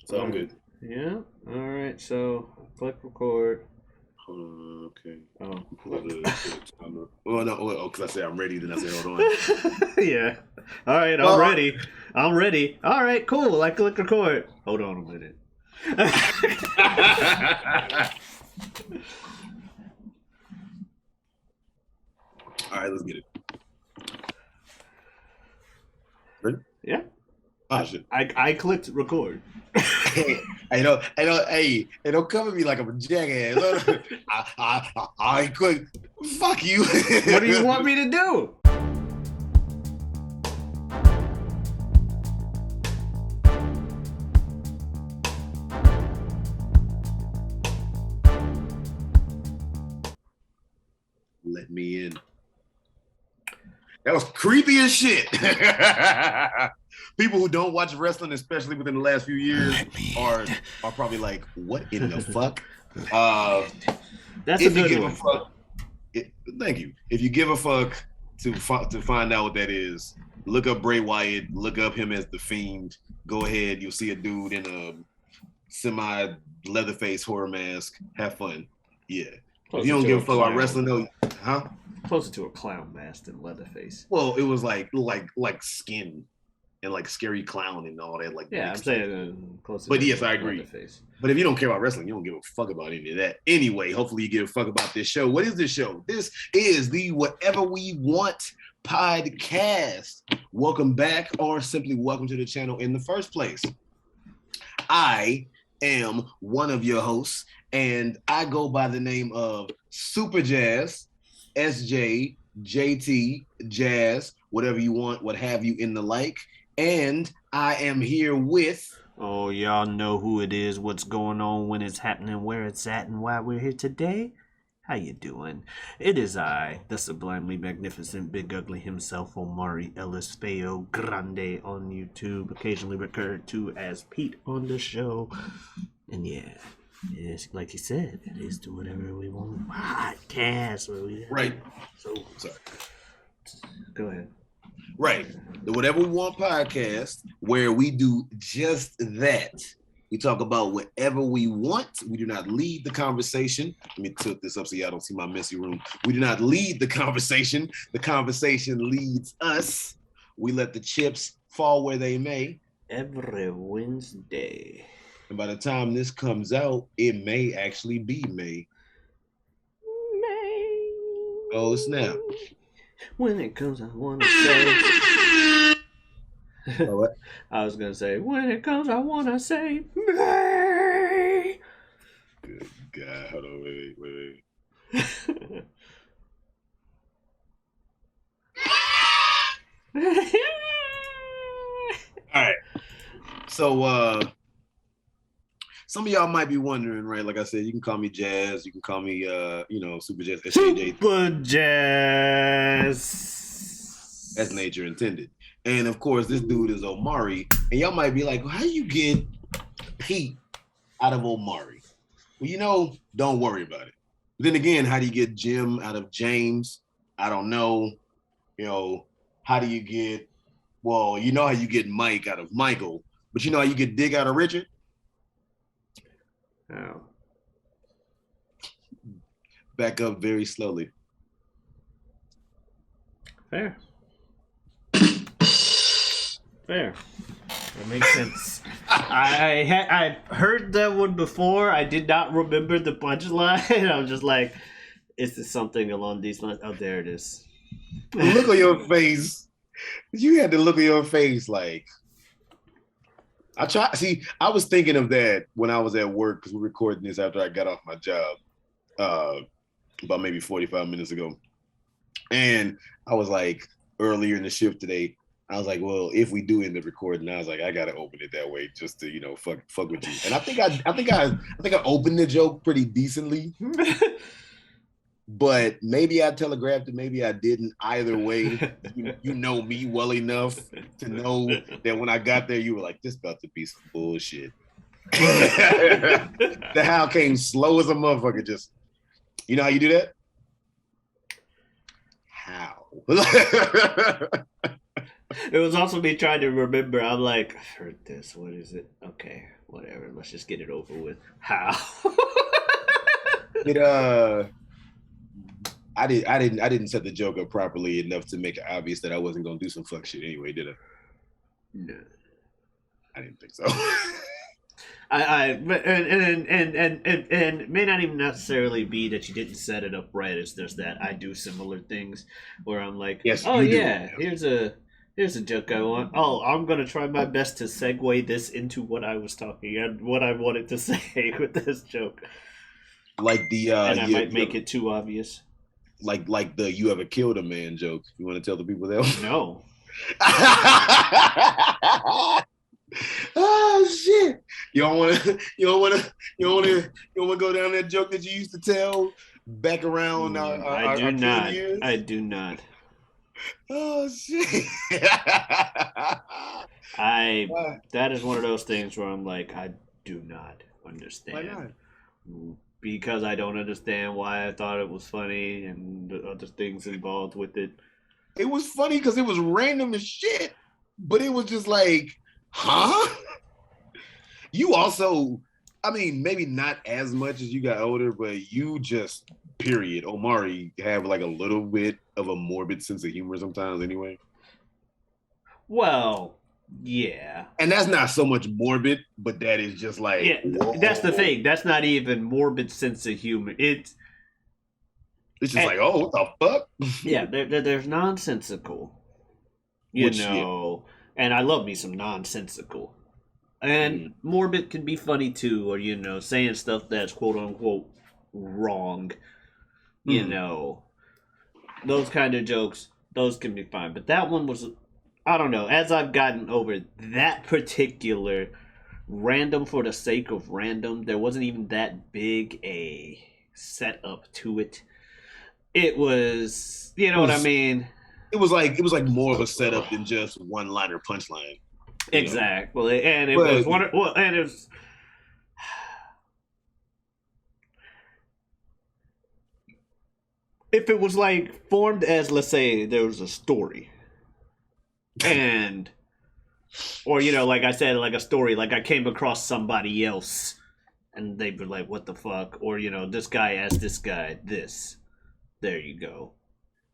So I'm good. Yeah. All right. So click record. Hold on, okay. Oh. Pull the timer. Well, no, because I said I'm ready, then I said hold on. Yeah. All right. I'm Well, ready. I'm ready. All right. Cool. I click record. Hold on a minute. all right, let's get it. Ready? Yeah. Oh shit. I clicked record. Hey, don't come at me like I'm a jackass. I quit. Fuck you. What do you want me to do? Let me in. That was creepy as shit. People who don't watch wrestling, especially within the last few years, are probably like, "What in the fuck?" That's a If you good give one. a fuck, thank you. If you give a fuck to find out what that is, look up Bray Wyatt. Look up him as the Fiend. Go ahead. You'll see a dude in a semi Leatherface horror mask. Have fun. Yeah. If you don't give a fuck about wrestling, though, huh? Closer to a clown mask than Leatherface. Well, it was like skin and like scary clown and all that. Like, yeah, I'm saying closer. But to yes, I agree. Leatherface. But if you don't care about wrestling, you don't give a fuck about any of that. Anyway, hopefully you give a fuck about this show. What is this show? This is the Whatever We Want podcast. Welcome back, or simply welcome to the channel in the first place. I am one of your hosts, and I go by the name of Superjaz, SJ, JT, Jazz, whatever you want, what have you in the like. And I am here with... Oh, y'all know who it is, what's going on, when it's happening, where it's at, and why we're here today. How you doing? It is I, the sublimely magnificent Big Ugly himself, Omari Ellis feogrande on YouTube, occasionally referred to as Pete on the show. And yeah, it's like he said, it is the Whatever We Want podcast. Right. So, sorry. Go ahead. Right. The Whatever We Want podcast, where we do just that. We talk about whatever we want. We do not lead the conversation. Let me tilt this up so y'all don't see my messy room. We do not lead the conversation. The conversation leads us. We let the chips fall where they may. Every Wednesday. And by the time this comes out, it may actually be May. May. Oh, snap. When it comes, I want to say... Oh, what? I was gonna say, when it comes, I wanna say, May. Good God, hold on, wait. All right. So, some of y'all might be wondering, right? Like I said, you can call me Jazz, you can call me, Superjaz, Superjaz. As nature intended. And of course, this dude is Omari. And y'all might be like, well, how do you get Pete out of Omari? Well, don't worry about it. But then again, how do you get Jim out of James? I don't know. How do you get, how you get Mike out of Michael, but you know how you get Dig out of Richard? Oh. Back up very slowly. Fair. That makes sense. I heard that one before. I did not remember the punchline. I was just like, is this something along these lines? Oh, there it is. Look on your face. You had to look at your face like... I was thinking of that when I was at work, because we're recording this after I got off my job about maybe 45 minutes ago. And I was like, earlier in the shift today, I was like, well, if we do end up recording, I was like, I gotta open it that way just to, fuck with you. And I think I opened the joke pretty decently. But maybe I telegraphed it, maybe I didn't. Either way, you know me well enough to know that when I got there, you were like, this about to be some bullshit. The how came slow as a motherfucker. Just, you know how you do that? How? It was also me trying to remember. I'm like, I've heard this. What is it? Okay, whatever. Let's just get it over with. How? It I didn't set the joke up properly enough to make it obvious that I wasn't gonna do some fuck shit anyway, did I? No. I didn't think so. But and it may not even necessarily be that you didn't set it up right. It's just that I do similar things where I'm like, yes, oh you yeah, do. here's a joke I want. Oh, I'm gonna try my best to segue this into what I was talking and what I wanted to say with this joke. Like the and I might make it too obvious. Like the "you ever killed a man" joke. You want to tell the people that? No. Oh shit! You don't want to go down that joke that you used to tell back around I do not. Years? I do not. Oh shit! That is one of those things where I'm like, I do not understand. Why not? Because I don't understand why I thought it was funny and the other things involved with it. It was funny because it was random as shit, but it was just like, huh? You also, I mean, maybe not as much as you got older, but you just, period, Omari, have like a little bit of a morbid sense of humor sometimes anyway. Well, yeah. And that's not so much morbid, but that is just like, yeah, that's the thing. That's not even morbid sense of humor. It's just like, oh, what the fuck? Yeah, there's nonsensical. You know, and I love me some nonsensical. And morbid can be funny too, or, you know, saying stuff that's quote unquote wrong. You know, those kind of jokes, those can be fine. But that one was, I don't know, as I've gotten over that particular random for the sake of random, there wasn't even that big a setup to it. It was, you know what I mean? It was like more of a setup than just one liner punchline. Exactly. And it was and it was if it was like formed as, let's say there was a story and or, you know, like I said, like a story, like I came across somebody else and they'd be like, what the fuck? Or, you know, this guy asked this guy this. There you go.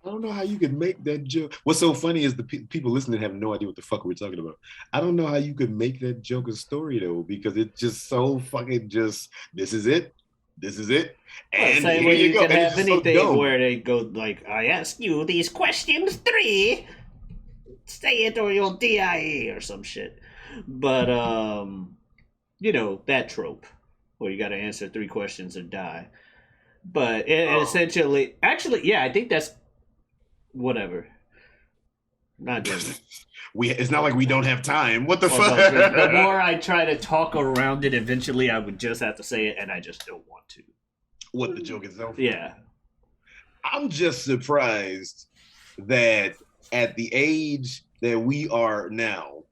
I don't know how you could make that joke. What's so funny is the people listening have no idea what the fuck we're talking about. I don't know how you could make that joke a story though, because it's just so fucking just, this is it. And same way you can have anything so where they go like, I ask you these questions 3. Say it or you'll DIE or some shit. But you know, that trope where you gotta answer 3 questions or die. But essentially, actually, yeah, I think that's whatever. Not doing it. It's not like we don't have time. What the fuck? The more I try to talk around it, eventually I would just have to say it, and I just don't want to. What, the joke itself? Yeah. I'm just surprised that at the age that we are now,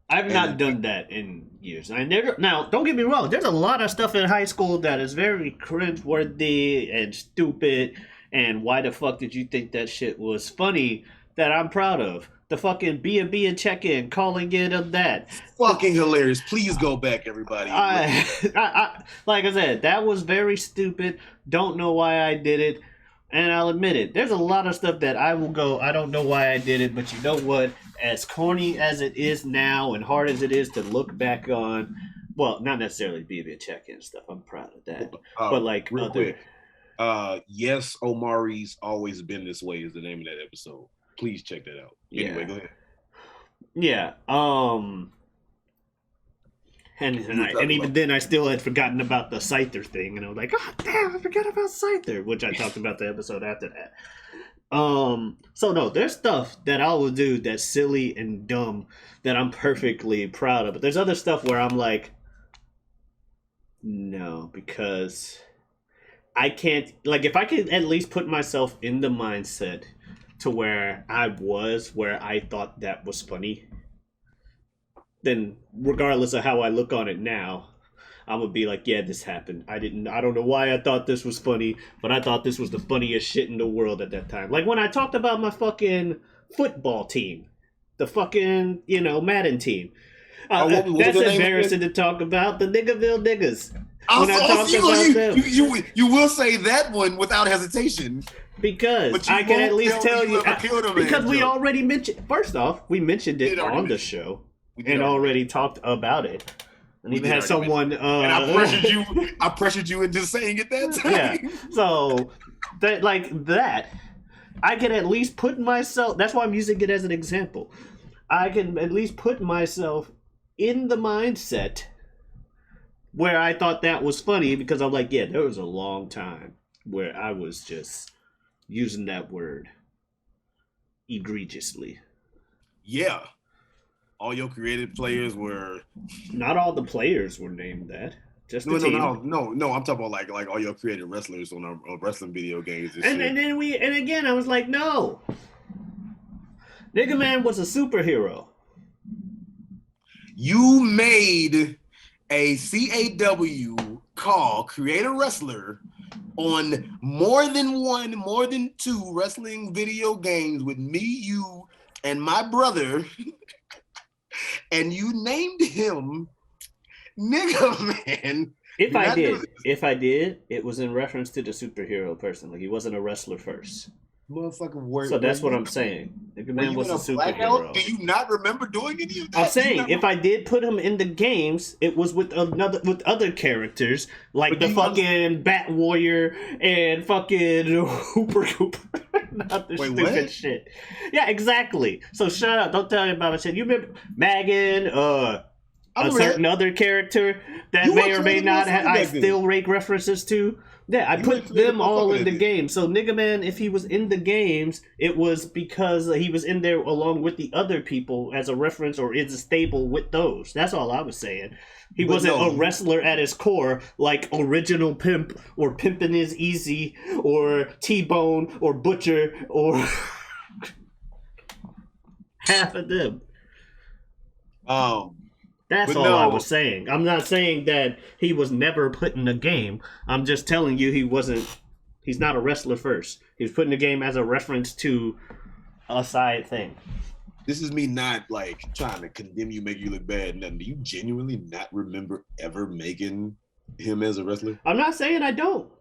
I've not done that in years. Now, don't get me wrong. There's a lot of stuff in high school that is very cringeworthy and stupid. And why the fuck did you think that shit was funny? That I'm proud of. The fucking B&B and check-in, calling it of that. Fucking hilarious. Please go back, everybody. Like I said, that was very stupid. Don't know why I did it. And I'll admit it. There's a lot of stuff that I will go, I don't know why I did it, but you know what? As corny as it is now and hard as it is to look back on, well, not necessarily B&B and check-in stuff. I'm proud of that. But like real quick. Yes, Omari's Always Been This Way is the name of that episode. Please check that out. Anyway, go ahead. Yeah. And even then, I still had forgotten about the Scyther thing, and I was like, "God damn, I forgot about Scyther," which I talked about the episode after that. So no, there's stuff that I will do that's silly and dumb that I'm perfectly proud of, but there's other stuff where I'm like, no, because I can't. Like, if I could at least put myself in the mindset to where I was, where I thought that was funny, then regardless of how I look on it now, I'm gonna be like, yeah, this happened. I don't know why I thought this was funny, but I thought this was the funniest shit in the world at that time. Like when I talked about my fucking football team, the fucking, Madden team. What was That's the name embarrassing again? to talk about. The Niggerville niggas. I'm When I so, talk about them. you will say that one without hesitation, Because but I you can at won't least tell me tell you you. ever killed a Because man we joke. already mentioned. First off, we mentioned We it did already on the mention it. show. We did And already already mention talked about it. And We even did had already mention someone. and I pressured you into saying it that time. Yeah. So, that like that. I can at least put myself. That's why I'm using it as an example. I can at least put myself in the mindset where I thought that was funny because I'm like, yeah, there was a long time where I was just using that word egregiously. Yeah, all your creative players were. Not all the players were named that. Just the team. No. I'm talking about like all your creative wrestlers on our wrestling video games and shit. And again I was like, no. Nigga Man was a superhero. You made a CAW call, create a wrestler, on more than two wrestling video games with me, you, and my brother, and you named him Nigga Man. If I did, it was in reference to the superhero personally. He wasn't a wrestler first. Motherfucker, word. So that's what I'm saying. Nigga Man was a Blackout? superhero. Do you not remember doing any of that? I'm saying if I did put him in the games, it was with other characters like the fucking Bat Warrior and fucking Hooper Cooper. Not the stupid what? shit. Yeah, exactly. So shut up. Don't tell me about my shit. You remember Megan, a certain other character that You may or were may creative not motherfucker I back then. still make references to. Yeah, I put them all in the game. So Nigga Man, if he was in the games, it was because he was in there along with the other people as a reference or is a stable with those. That's all I was saying. He wasn't a wrestler at his core like Original Pimp or Pimpin' is Easy or T-Bone or Butcher or half of them. That's all I was saying. I'm not saying that he was never put in a game. I'm just telling you he's not a wrestler first. He was put in the game as a reference to a side thing. This is me not like trying to condemn you, make you look bad. Nothing. Do you genuinely not remember ever making him as a wrestler? I'm not saying I don't.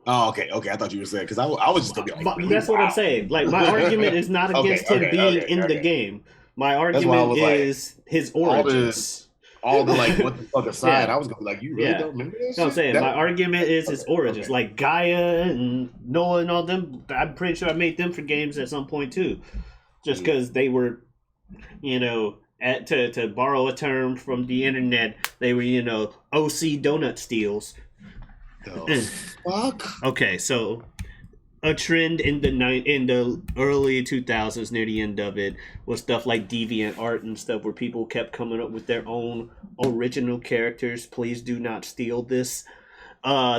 Oh, okay. I thought you were saying because I was just gonna be like, really? That's what I'm saying. Like my argument is not against him being in the game. My argument is his origins. All the like what the fuck aside, I was gonna be like, you really don't remember this? No, I'm saying my argument is his origins, like Gaia and Noah and all them. I'm pretty sure I made them for games at some point too, just because they were, to borrow a term from the internet, they were OC donut steals. The fuck? Okay, so a trend in the early 2000s, near the end of it, was stuff like deviant art and stuff where people kept coming up with their own original characters. Please do not steal this.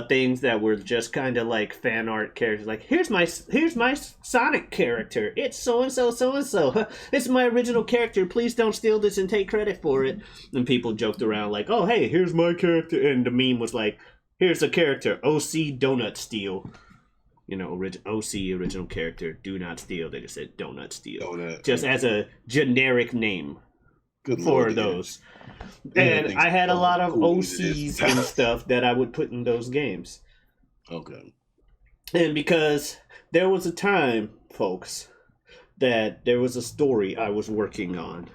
Things that were just kind of like fan art characters. Like here's my Sonic character. It's so and so. It's my original character. Please don't steal this and take credit for it. And people joked around like, oh hey, here's my character. And the meme was like, here's a character, OC Donut Steal. original character, do not steal. They just said donut steal. Just as a generic name for those. And I had a lot of OCs and stuff that I would put in those games. Okay. And because there was a time, folks, that there was a story I was working on.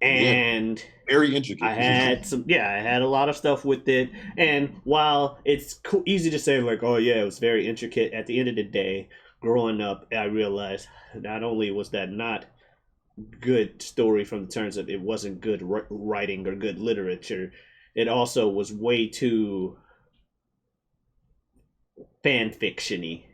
And very intricate. I had a lot of stuff with it. And while it's easy to say like, oh yeah, it was very intricate, at the end of the day, growing up, I realized not only was that not good story from the terms of it wasn't good writing or good literature, it also was way too fan fiction-y.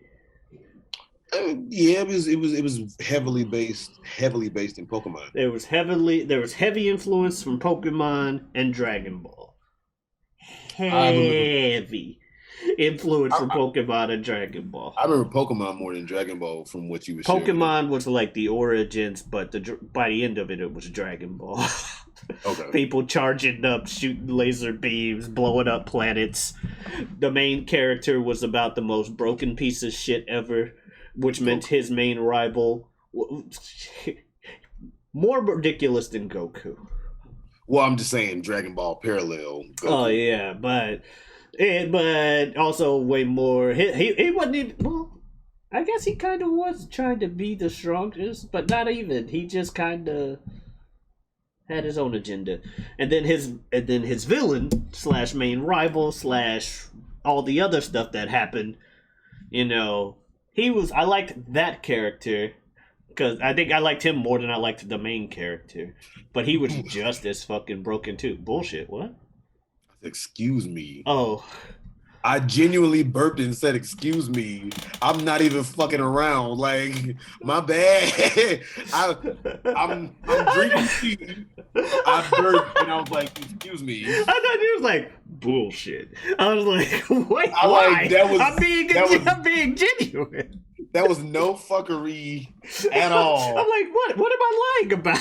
Yeah, it was heavily based in Pokemon. There was heavy influence from Pokemon and Dragon Ball. Heavy influence from Pokemon and Dragon Ball. I remember Pokemon more than Dragon Ball from what you were sharing. Pokemon was like the origins, but by the end of it, it was Dragon Ball. Okay. People charging up, shooting laser beams, blowing up planets. The main character was about the most broken piece of shit ever, which meant his main rival more ridiculous than Goku. Well, I'm just saying Dragon Ball parallel Oh Goku. yeah, but also way more. He wasn't even well. I guess he kind of was trying to be the strongest, but not even. He just kind of had his own agenda, and then his villain slash main rival slash all the other stuff that happened. You know, he was. I liked that character because I think I liked him more than I liked the main character. But he was just as fucking broken too. Bullshit. What? Excuse me. Oh, I genuinely burped and said, "Excuse me." I'm not even fucking around. Like, my bad. I'm drinking tea. I burped and I was like, "Excuse me." I thought he was like bullshit. I was like, wait, I why? like that was I'm being genuine. that was no fuckery at all. I'm like, what? What am I lying about?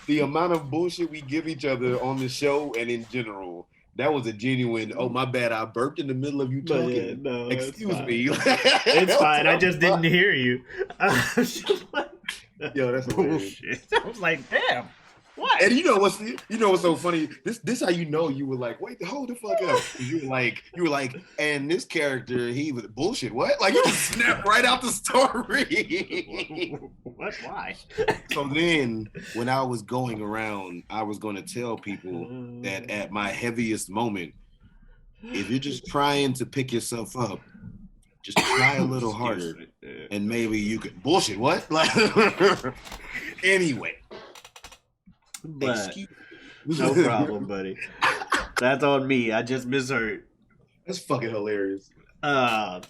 The amount of bullshit we give each other on the show and in general. That was a genuine. Oh, my bad. I burped in the middle of you But yeah, talking. no, Excuse me. it's fine. I just didn't hear you. I was just like, Yo, that's hilarious. bullshit. I was like, damn. What? And you know what's so funny? This how you know you were like, wait, hold the fuck up. You were like, and this character, he was bullshit. What? Like you just snapped right out the story. What? Why? So then when I was going around, I was gonna tell people that at my heaviest moment, if you're just trying to pick yourself up, just try a little harder. And maybe you could bullshit. What? Like anyway. But no problem, buddy. That's on me. I just misheard. That's fucking hilarious. But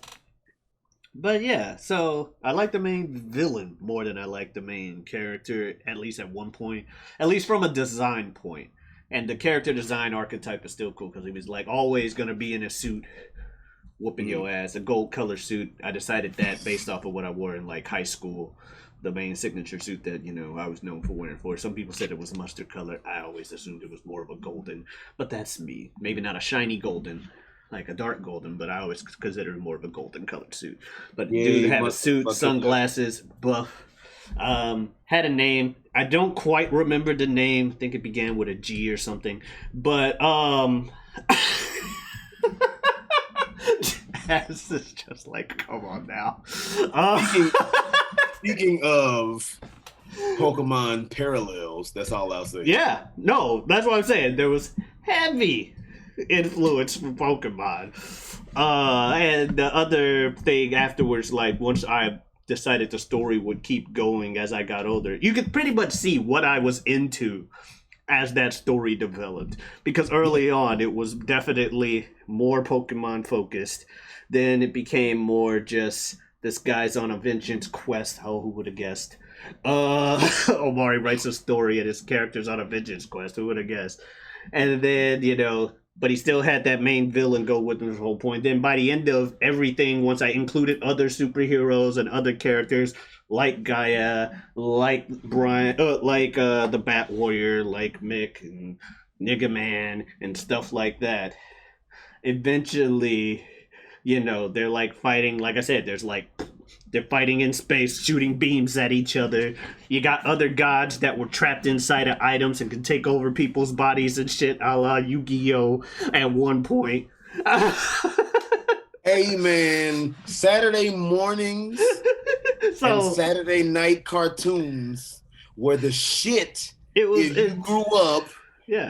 yeah, so I like the main villain more than I like the main character, at least at one point. At least from a design point. And the character design archetype is still cool because he was like always gonna be in a suit whooping your ass, a gold color suit. I decided that based off of what I wore in like high school. The main signature suit that I was known for wearing. For some people said it was mustard color. I always assumed it was more of a golden, but that's me. Maybe not a shiny golden, like a dark golden, but I always considered it more of a golden colored suit. But Yeah, dude had a suit, sunglasses, buff. Had a name. I don't quite remember the name. I think it began with a G or something. But this is just like, come on now. Speaking of Pokemon parallels, that's all I'll say. Yeah, no, that's what I'm saying. There was heavy influence from Pokemon. And the other thing afterwards, like once I decided the story would keep going as I got older, you could pretty much see what I was into as that story developed. Because early on, it was definitely more Pokemon focused. Then it became more just this guy's on a vengeance quest. Oh, who would have guessed? Omari writes a story and his character's on a vengeance quest. Who would have guessed? And then, but he still had that main villain go with him the whole point. Then by the end of everything, once I included other superheroes and other characters like Gaia, like Brian, the Bat Warrior, like Mick and Nigga Man and stuff like that, eventually, they're like fighting. Like I said, they're fighting in space, shooting beams at each other. You got other gods that were trapped inside of items and could take over people's bodies and shit, a la Yu-Gi-Oh! At one point. Hey man, Saturday mornings and Saturday night cartoons were the shit. If you grew up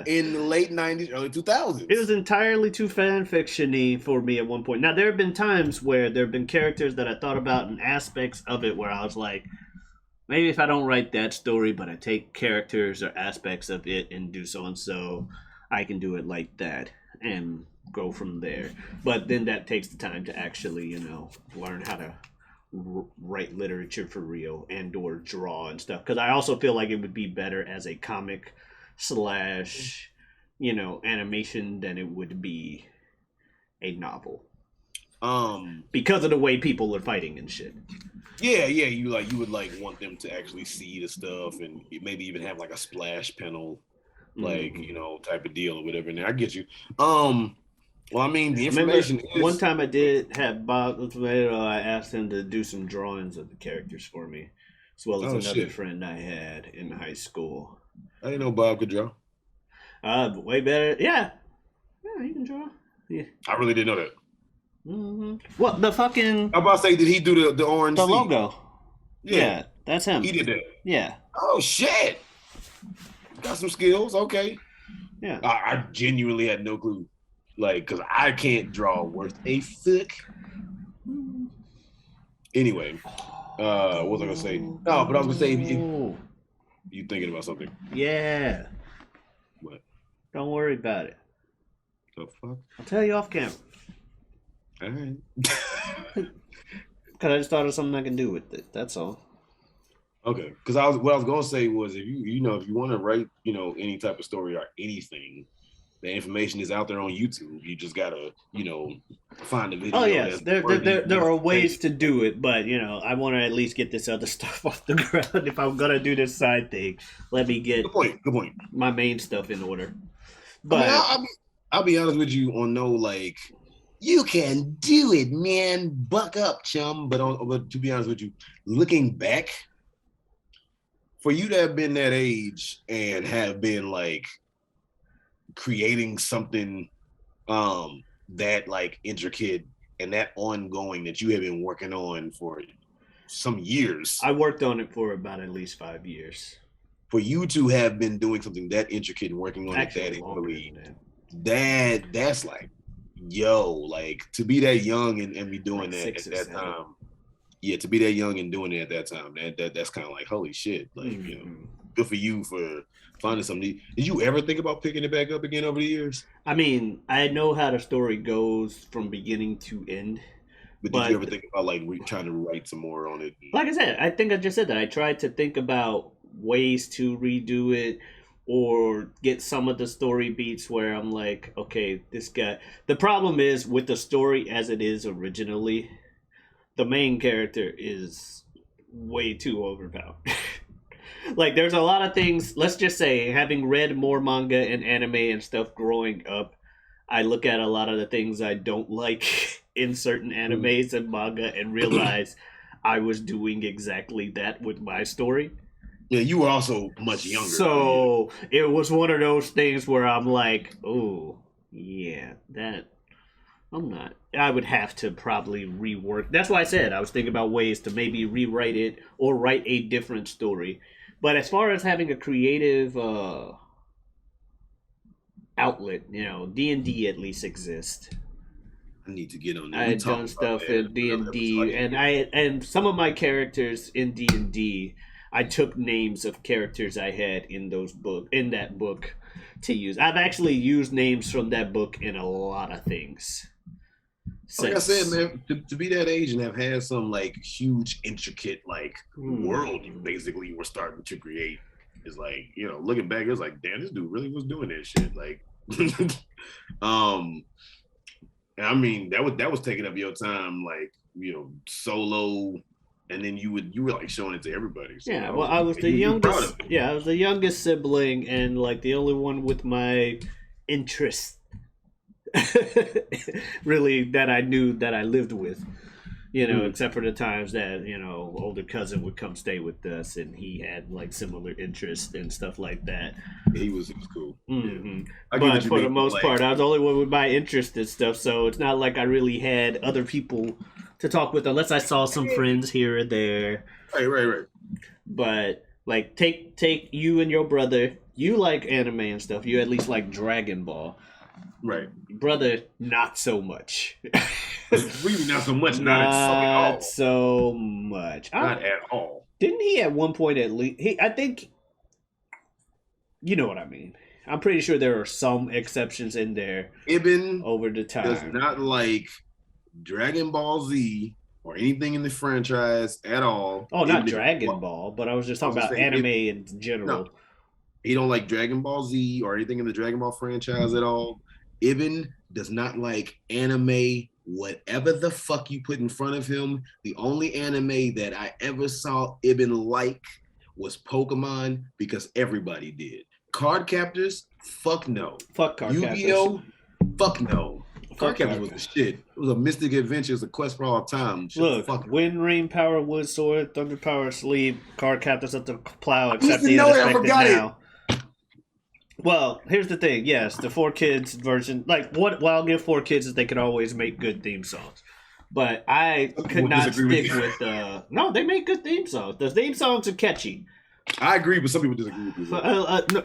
in the late 90s, early 2000s. It was entirely too fan fiction-y for me at one point. Now, there have been times where there have been characters that I thought about and aspects of it where I was like, maybe if I don't write that story, but I take characters or aspects of it and do so and so, I can do it like that and go from there. But then that takes the time to actually, learn how to write literature for real and or draw and stuff. Because I also feel like it would be better as a comic / animation than it would be a novel. Because of the way people are fighting and shit. Yeah, you would want them to actually see the stuff and maybe even have like a splash panel, type of deal or whatever. And I get you. Well, I mean, the information is... One time I did have Bob Tomato, I asked him to do some drawings of the characters for me, as well as another friend I had in high school. I didn't know Bob could draw. Way better. Yeah. Yeah, you can draw. Yeah. I really didn't know that. Well, the fucking I'm about to say, did he do the the RNC? logo. Yeah, Yeah, that's him. he did that. Yeah. Oh shit! Got some skills. Okay. Yeah. I genuinely had no clue, like, cause I can't draw worth a fuck. Anyway, what was I gonna say? No, but I was gonna say, if you thinking about something. Yeah. What? Don't worry about it. The fuck? I'll tell you off camera. All right. Cause I just thought of something I can do with it. That's all. Okay, because what I was gonna say was, if you want to write any type of story or anything, the information is out there on YouTube. You just gotta find the video. Oh yes, there are ways to do it, but I want to at least get this other stuff off the ground. If I'm gonna do this side thing, let me get good point. My main stuff in order. But I'll be honest with you on like, you can do it, man. Buck up, chum. But to be honest with you, looking back, for you to have been that age and have been like creating something that like intricate and that ongoing that you have been working on for some years. I worked on it for about at least 5 years. For you to have been doing something that intricate and working on it that heavily, that's like, like, to be that young and be doing like that at that time. Yeah, to be that young and doing it at that time, that's kind of like, holy shit. Like, good for you for finding something. Did you ever think about picking it back up again over the years? I mean, I know how the story goes from beginning to end. But did you ever think about like trying to write some more on it? Like I said, I think I just said that. I tried to think about ways to redo it or get some of the story beats where I'm like, okay, this guy. The problem is with the story as it is originally, the main character is way too overpowered. Like, there's a lot of things, let's just say, having read more manga and anime and stuff growing up, I look at a lot of the things I don't like in certain animes and manga and realize I was doing exactly that with my story. Yeah, you were also much younger. So it was one of those things where I'm like, oh, yeah, that... I would have to probably rework. That's why I said I was thinking about ways to maybe rewrite it or write a different story. But as far as having a creative outlet, D&D at least exists. I need to get on that. I had done stuff in D&D, and some of my characters in D&D, I took names of characters I had in that book to use. I've actually used names from that book in a lot of things. Like I said, man, to be that age and have had some like huge, intricate like world you basically were starting to create is like, looking back, it was like, damn, this dude really was doing that shit. Like, and I mean, that was taking up your time, like, solo, and then you were like showing it to everybody. So yeah, well, I was the youngest. Yeah, I was the youngest sibling and like the only one with my interest. Really, that I knew that I lived with, except for the times that older cousin would come stay with us and he had like similar interests and stuff like that. He was cool. Mm-hmm. Yeah. But for the most part, I was the only one with my interest and stuff, so it's not like I really had other people to talk with unless I saw some friends here or there. Right. But like, take you and your brother. You like anime and stuff. You at least like Dragon Ball. Right. Brother, not so much. Really not so much. Not so much. Not at all. Didn't he at one point at least... I think... You know what I mean. I'm pretty sure there are some exceptions in there. Ibn over the time does not like Dragon Ball Z or anything in the franchise at all. Oh, not Dragon Ball, but I was just talking about anime in general. No, he don't like Dragon Ball Z or anything in the Dragon Ball franchise at all. Ibn does not like anime, whatever the fuck you put in front of him. The only anime that I ever saw Ibn like was Pokemon because everybody did. Card Captors, fuck no. Fuck Card Captors. Yu-Gi-Oh, fuck no. Card Captors was the shit. It was a Mystic Adventures, a quest for all time. Look, Wind, Rain, Power, Wood, Sword, Thunder, Power, Sleep, Card Captors up the plow, except the unexpected now. Well, here's the thing. Yes, the 4Kids version. Like what I'll give 4Kids is they can always make good theme songs. But I Some people could would not disagree with stick you. with no, they make good theme songs. The theme songs are catchy. I agree, but some people disagree with you. No,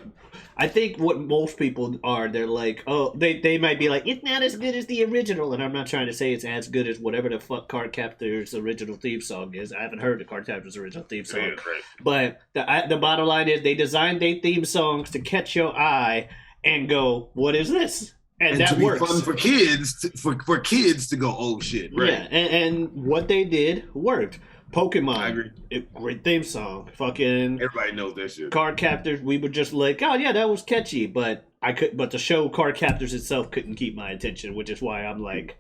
I think what most people are, they're like, oh, they might be like, it's not as good as the original, and I'm not trying to say it's as good as whatever the fuck Cardcaptor's original theme song is. I haven't heard the Cardcaptor's original theme song, Yeah, right. but the bottom line is they designed their theme songs to catch your eye and go, what is this? And to that be works. fun for kids, for kids to go, oh shit, right? Yeah, and what they did worked. Pokemon, I agree. Great theme song. Fucking Everybody knows that shit. Cardcaptors, we were just like, oh yeah, that was catchy, but but the show Cardcaptors itself couldn't keep my attention, which is why I'm like,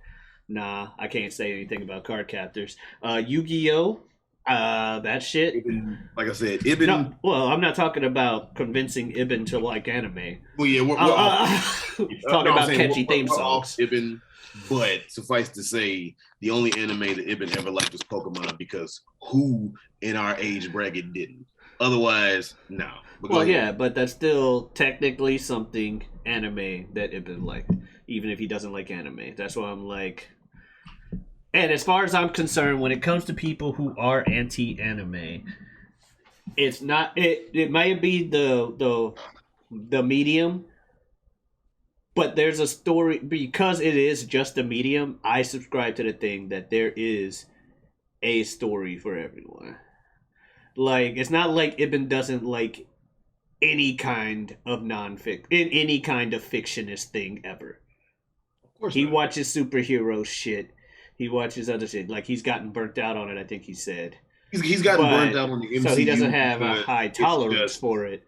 nah, I can't say anything about Cardcaptors. Yu-Gi-Oh, that shit. Ibn, like I said, Ibn. No, well, I'm not talking about convincing Ibn to like anime. Well, yeah, we're talking about catchy theme songs. Ibn, but suffice to say, the only anime that Ibn ever liked was Pokemon because who in our age bracket didn't? Otherwise, no. Well, yeah, but that's still technically something anime that Ibn liked, even if he doesn't like anime. That's why I'm like. And as far as I'm concerned, when it comes to people who are anti-anime, it's not. It might be the medium, but there's a story because it is just a medium. I subscribe to the thing that there is a story for everyone. Like it's not like Ibn doesn't like any kind of any kind of fictionist thing ever. Of course he not. watches superhero shit. He watches other shit. Like he's gotten burnt out on it. I think he said He's gotten burnt out on the MCU, so he doesn't have a high tolerance for it.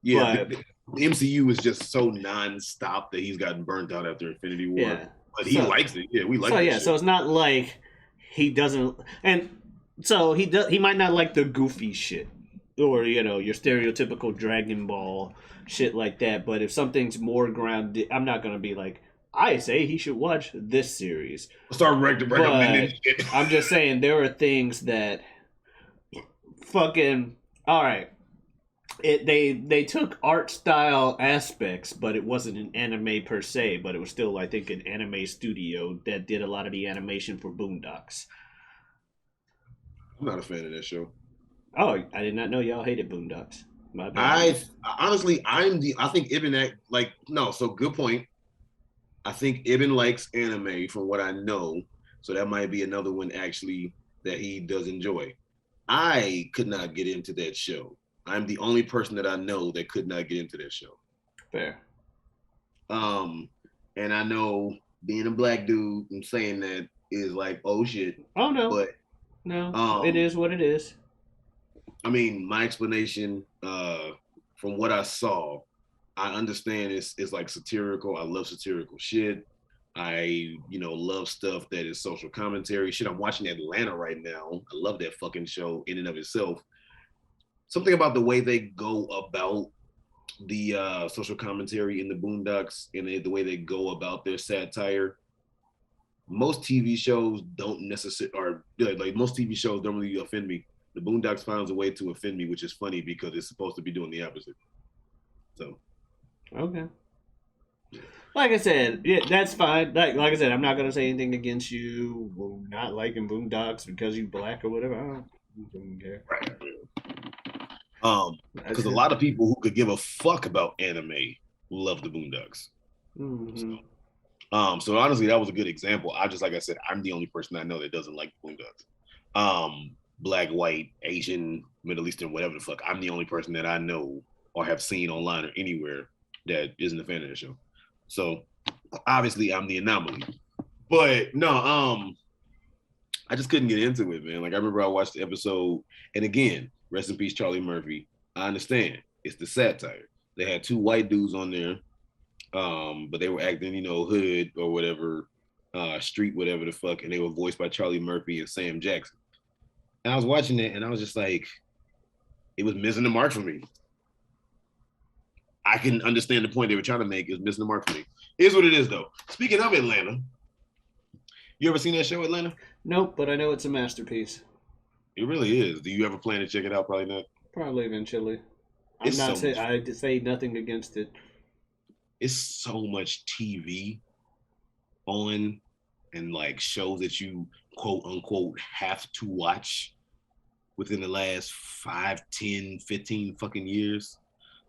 Yeah, the MCU is just so nonstop that he's gotten burnt out after Infinity War. Yeah, but he likes it. Yeah, we like. So that yeah, shit. so it's not like he doesn't, and so he does. He might not like the goofy shit or your stereotypical Dragon Ball shit like that. But if something's more grounded, I'm not gonna be like, I say he should watch this series. Start recommending shit. I'm just saying there are things that fucking all right. They took art style aspects, but it wasn't an anime per se. But it was still, I think, an anime studio that did a lot of the animation for Boondocks. I'm not a fan of that show. Oh, I did not know y'all hated Boondocks. My bad. I think Ibn so good point. I think Ibn likes anime from what I know, so that might be another one actually that he does enjoy. I could not get into that show. I'm the only person that I know that could not get into that show. Fair. And I know being a black dude and saying that is like, oh shit. Oh no. But no, it is what it is. I mean, my explanation, from what I saw, I understand it's like satirical. I love satirical shit. I, love stuff that is social commentary. Shit, I'm watching Atlanta right now. I love that fucking show in and of itself. Something about the way they go about the social commentary in the Boondocks and the way they go about their satire. Most TV shows don't necessarily, or like most TV shows don't really offend me. The Boondocks finds a way to offend me, which is funny because it's supposed to be doing the opposite. So. Okay. Like I said, yeah, that's fine. Like I said, I'm not gonna say anything against you not liking Boondocks because you black or whatever. I don't care. Right. Because a lot of people who could give a fuck about anime love the Boondocks. Mm-hmm. So honestly, that was a good example. Like I said, I'm the only person I know that doesn't like Boondocks. Black, white, Asian, Middle Eastern, whatever the fuck. I'm the only person that I know or have seen online or anywhere that isn't a fan of the show. So obviously I'm the anomaly. But no, I just couldn't get into it, man. Like I remember I watched the episode, and again, rest in peace, Charlie Murphy. I understand. It's the satire. They had two white dudes on there, but they were acting, hood or whatever, street, whatever the fuck, and they were voiced by Charlie Murphy and Sam Jackson. And I was watching it, and I was just like, it was missing the mark for me. I can understand the point they were trying to make. It was missing the mark for me. Here's what it is, though. Speaking of Atlanta, you ever seen that show, Atlanta? Nope, but I know it's a masterpiece. It really is. Do you ever plan to check it out? Probably not. Probably eventually. I say nothing against it. it's so much TV on and like shows that you quote unquote have to watch within the last 5, 10, 15 fucking years.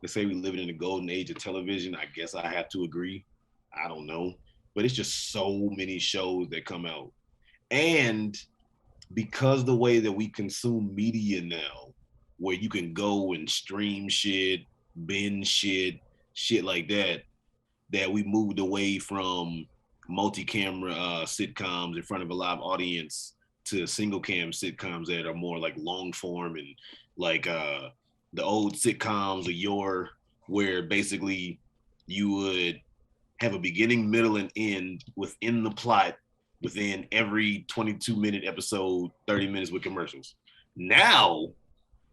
They say we live in the golden age of television. I guess I have to agree. I don't know. But it's just so many shows that come out. And because the way that we consume media now, where you can go and stream shit, binge shit, shit like that, that we moved away from multi-camera sitcoms in front of a live audience to single cam sitcoms that are more like long form and like the old sitcoms of yore, where basically you would have a beginning, middle, and end within the plot within every 22-minute episode, 30 minutes with commercials. Now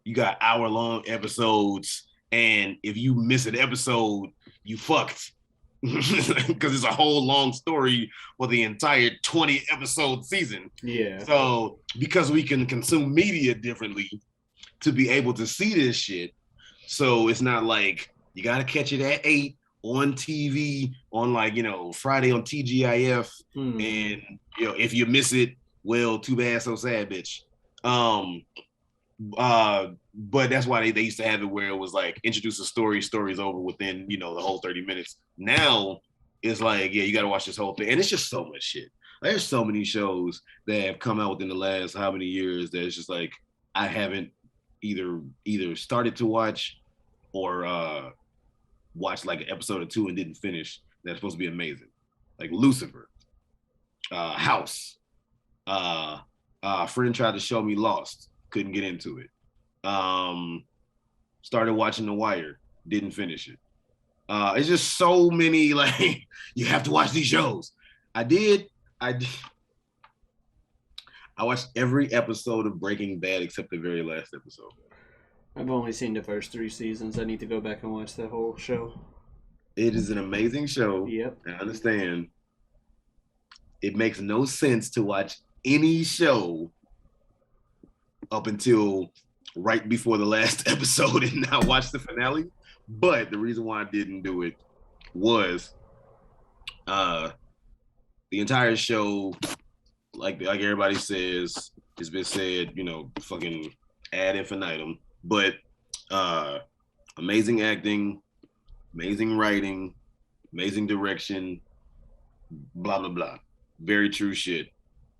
you got hour-long episodes, and if you miss an episode, you fucked. Because it's a whole long story for the entire 20 episode season. Yeah. So because we can consume media differently to be able to see this shit, so it's not like you got to catch it at 8 on TV on like, you know, Friday on TGIF. And, you know, if you miss it, well, too bad, so sad, bitch. But that's why they used to have it where it was like introduce a story's over within, you know, the whole 30 minutes. Now it's like, yeah, you got to watch this whole thing. And it's just so much shit. Like, there's so many shows that have come out within the last how many years that it's just like I haven't either started to watch or watched like an episode or two and didn't finish. That's supposed to be amazing. Like Lucifer, House. A friend tried to show me Lost. Couldn't get into it. Started watching The Wire, didn't finish it. It's just so many, like, you have to watch these shows. I watched every episode of Breaking Bad except the very last episode. I've only seen the first 3 seasons. I need to go back and watch that whole show. It is an amazing show. Yep. I understand. It makes no sense to watch any show up until right before the last episode and not watch the finale. But the reason why I didn't do it was the entire show, like everybody says, has been said, you know, fucking ad infinitum. But amazing acting, amazing writing, amazing direction, blah, blah, blah. Very true shit.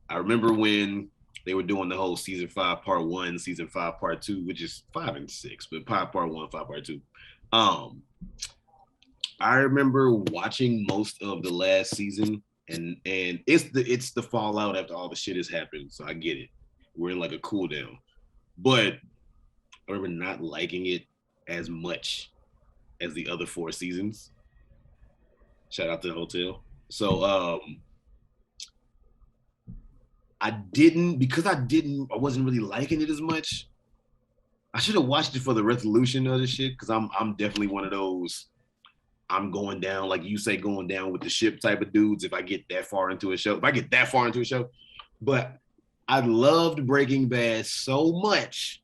I remember when they were doing the whole season 5 part 1, season 5 part 2, which is 5 and 6, but 5 part 1, 5 part 2. I remember watching most of the last season, and it's the fallout after all the shit has happened, so I get it. We're in like a cool down. But I remember not liking it as much as the other 4 seasons. Shout out to the hotel. So I wasn't really liking it as much. I should have watched it for the resolution of the shit, because I'm definitely one of those I'm going down, like you say, going down with the ship type of dudes if I get that far into a show. But I loved Breaking Bad so much,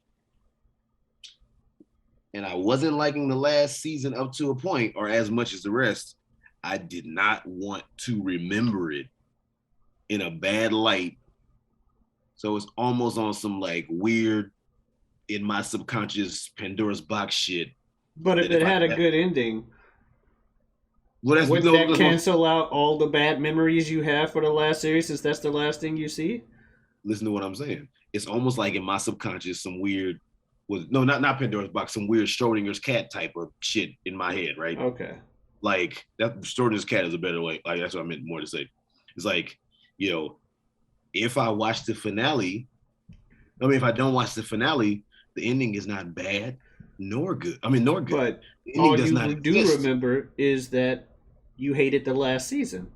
and I wasn't liking the last season up to a point, or as much as the rest. I did not want to remember it in a bad light. So it's almost on some like weird, in my subconscious Pandora's box shit. But if it had a good ending, wouldn't that cancel out all the bad memories you have for the last series, since that's the last thing you see? Listen to what I'm saying. It's almost like in my subconscious, some weird, not Pandora's box, some weird Schrodinger's cat type of shit in my head, right? Okay. Like, that Schrodinger's cat is a better way. Like, that's what I meant more to say. It's like, you know, if I watch the finale, if I don't watch the finale, the ending is not bad nor good. Nor good. But all you do remember is that you hated the last season.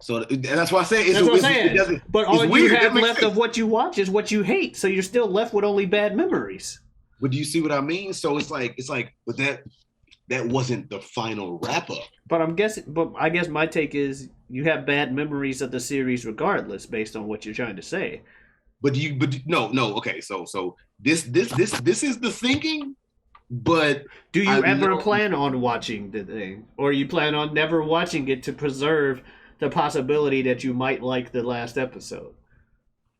So that's why I say that's what I'm saying. But all you have left of what you watch is what you hate. So you're still left with only bad memories. But do you see what I mean? So it's like, but that wasn't the final wrap up. But I guess my take is you have bad memories of the series regardless, based on what you're trying to say. No. Okay, so this is the thinking, But Do I you ever know plan on watching the thing? Or you plan on never watching it to preserve the possibility that you might like the last episode?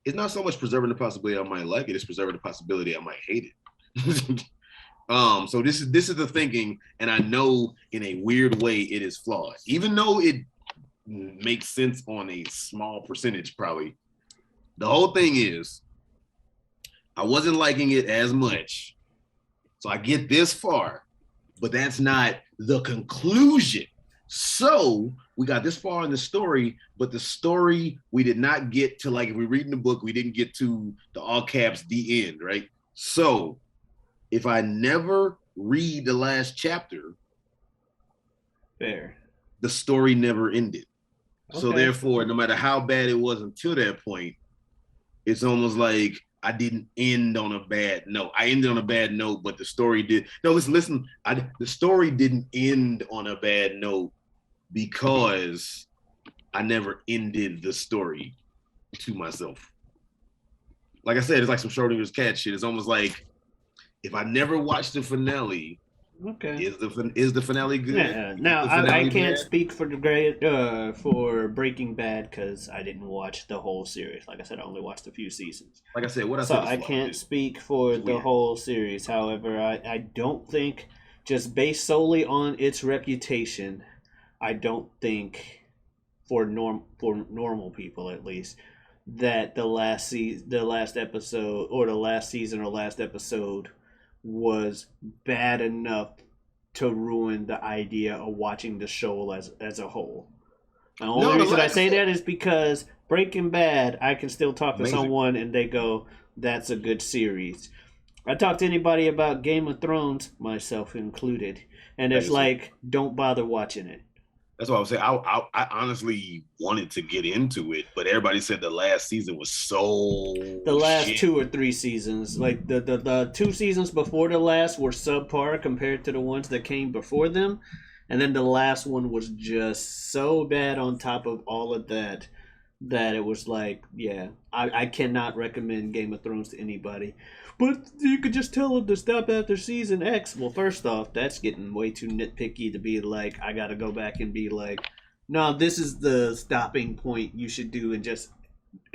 it's not so much preserving the possibility I might like it; it's preserving the possibility I might hate it. So this is the thinking, and I know in a weird way it is flawed, even though it makes sense on a small percentage, probably. The whole thing is I wasn't liking it as much. So I get this far, but that's not the conclusion. So we got this far in the story, but the story we did not get to, like if we're reading the book, we didn't get to the all caps, the end, right? So if I never read the last chapter, Fair. the story never ended. So Okay. therefore, no matter how bad it was until that point, it's almost like I didn't end on a bad note. I ended on a bad note, but the story did. No, listen. The story didn't end on a bad note because I never ended the story to myself. Like I said, it's like some Schrodinger's cat shit. It's almost like if I never watched the finale, Okay. is the finale good? Yeah. Now The I finale can't bad? speak for the great for Breaking Bad because I didn't watch the whole series. Like I said, I only watched a few seasons, Like I said, what I so said is I flawed. can't speak for It's the weird. whole series. However, I don't think just based solely on its reputation, I don't think for normal people at least that the last episode or the last season or last episode was bad enough to ruin the idea of watching the show as a whole. The only No, reason I like I say said, that is because Breaking Bad, I can still talk to amazing. someone and they go, "That's a good series." I talk to anybody about Game of Thrones, myself included, and Like it's I said, like, don't bother watching it. that's what I was saying. I honestly wanted to get into it, but everybody said the last season was so The last shit. 2 or 3 seasons, like the 2 seasons before the last were subpar compared to the ones that came before them. And then the last one was just so bad on top of all of that that it was like, yeah, I cannot recommend Game of Thrones to anybody. But you could just tell them to stop after season X. Well, first off, that's getting way too nitpicky to be like, I gotta go back and be like, no, this is the stopping point you should do and just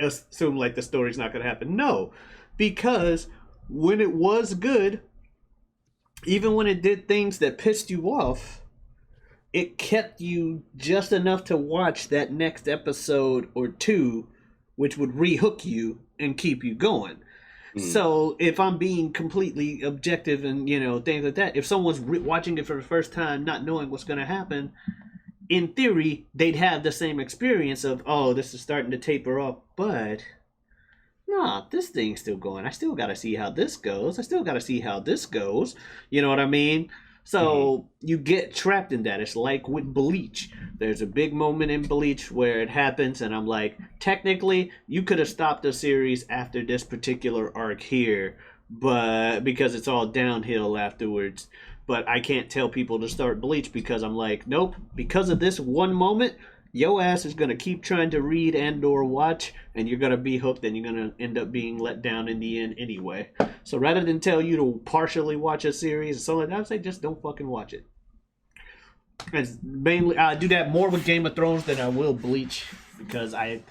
assume like the story's not gonna happen. No, because when it was good, even when it did things that pissed you off, it kept you just enough to watch that next episode or two, which would rehook you and keep you going. Mm. So if I'm being completely objective and things like that, if someone's watching it for the first time, not knowing what's going to happen, in theory they'd have the same experience of, oh, this is starting to taper off, but nah, this thing's still going. I still got to see how this goes. I still got to see how this goes. You know what I mean? Mm-hmm. So you get trapped in that. It's like with Bleach. There's a big moment in Bleach where it happens, and I'm like, technically, you could have stopped the series after this particular arc here, but because it's all downhill afterwards. But I can't tell people to start Bleach because I'm like, nope, because of this one moment, yo ass is gonna keep trying to read and or watch, and you're gonna be hooked, and you're gonna end up being let down in the end anyway. So rather than tell you to partially watch a series or something like that, I'd say just don't fucking watch it. And mainly, I do that more with Game of Thrones than I will Bleach because I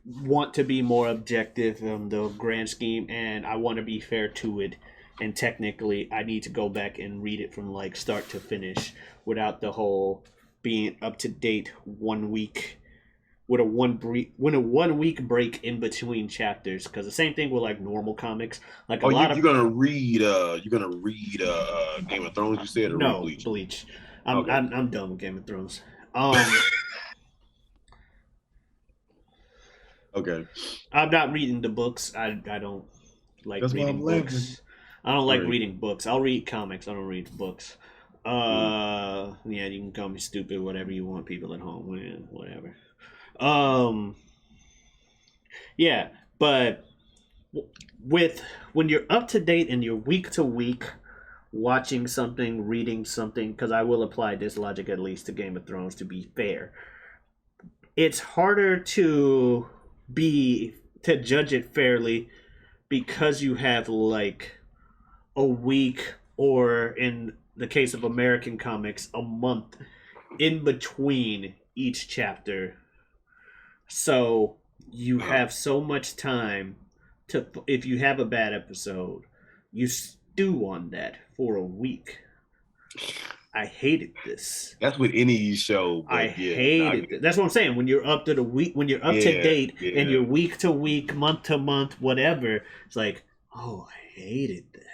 want to be more objective in the grand scheme, and I want to be fair to it. And technically, I need to go back and read it from like start to finish without the whole being up to date 1 week with a 1 week break in between chapters. Because the same thing with like normal comics, like a Oh, lot of you're gonna read Game of Thrones, you said, or read no Bleach? Bleach. I'm Okay. I'm, I'm done with Game of Thrones. Um, Okay. I'm not reading the books. I don't like That's why I'm reading laughing. books. I don't All like right. reading books. I'll read comics. I don't read books. Mm. Yeah, you can call me stupid, whatever you want, people at home, yeah, whatever. Um, yeah, but with when you're up to date and you're week to week watching something, reading something, because I will apply this logic at least to Game of Thrones to be fair. It's harder be to judge it fairly because you have like a week or in the case of American comics, a month in between each chapter. So you have so much time to, if you have a bad episode, you stew on that for a week. I hated this. That's with any show, I but yeah, hated it. That's what I'm saying. When you're up to the week, when you're up to date, and you're week to week, month to month, whatever, it's like, oh, I hated that.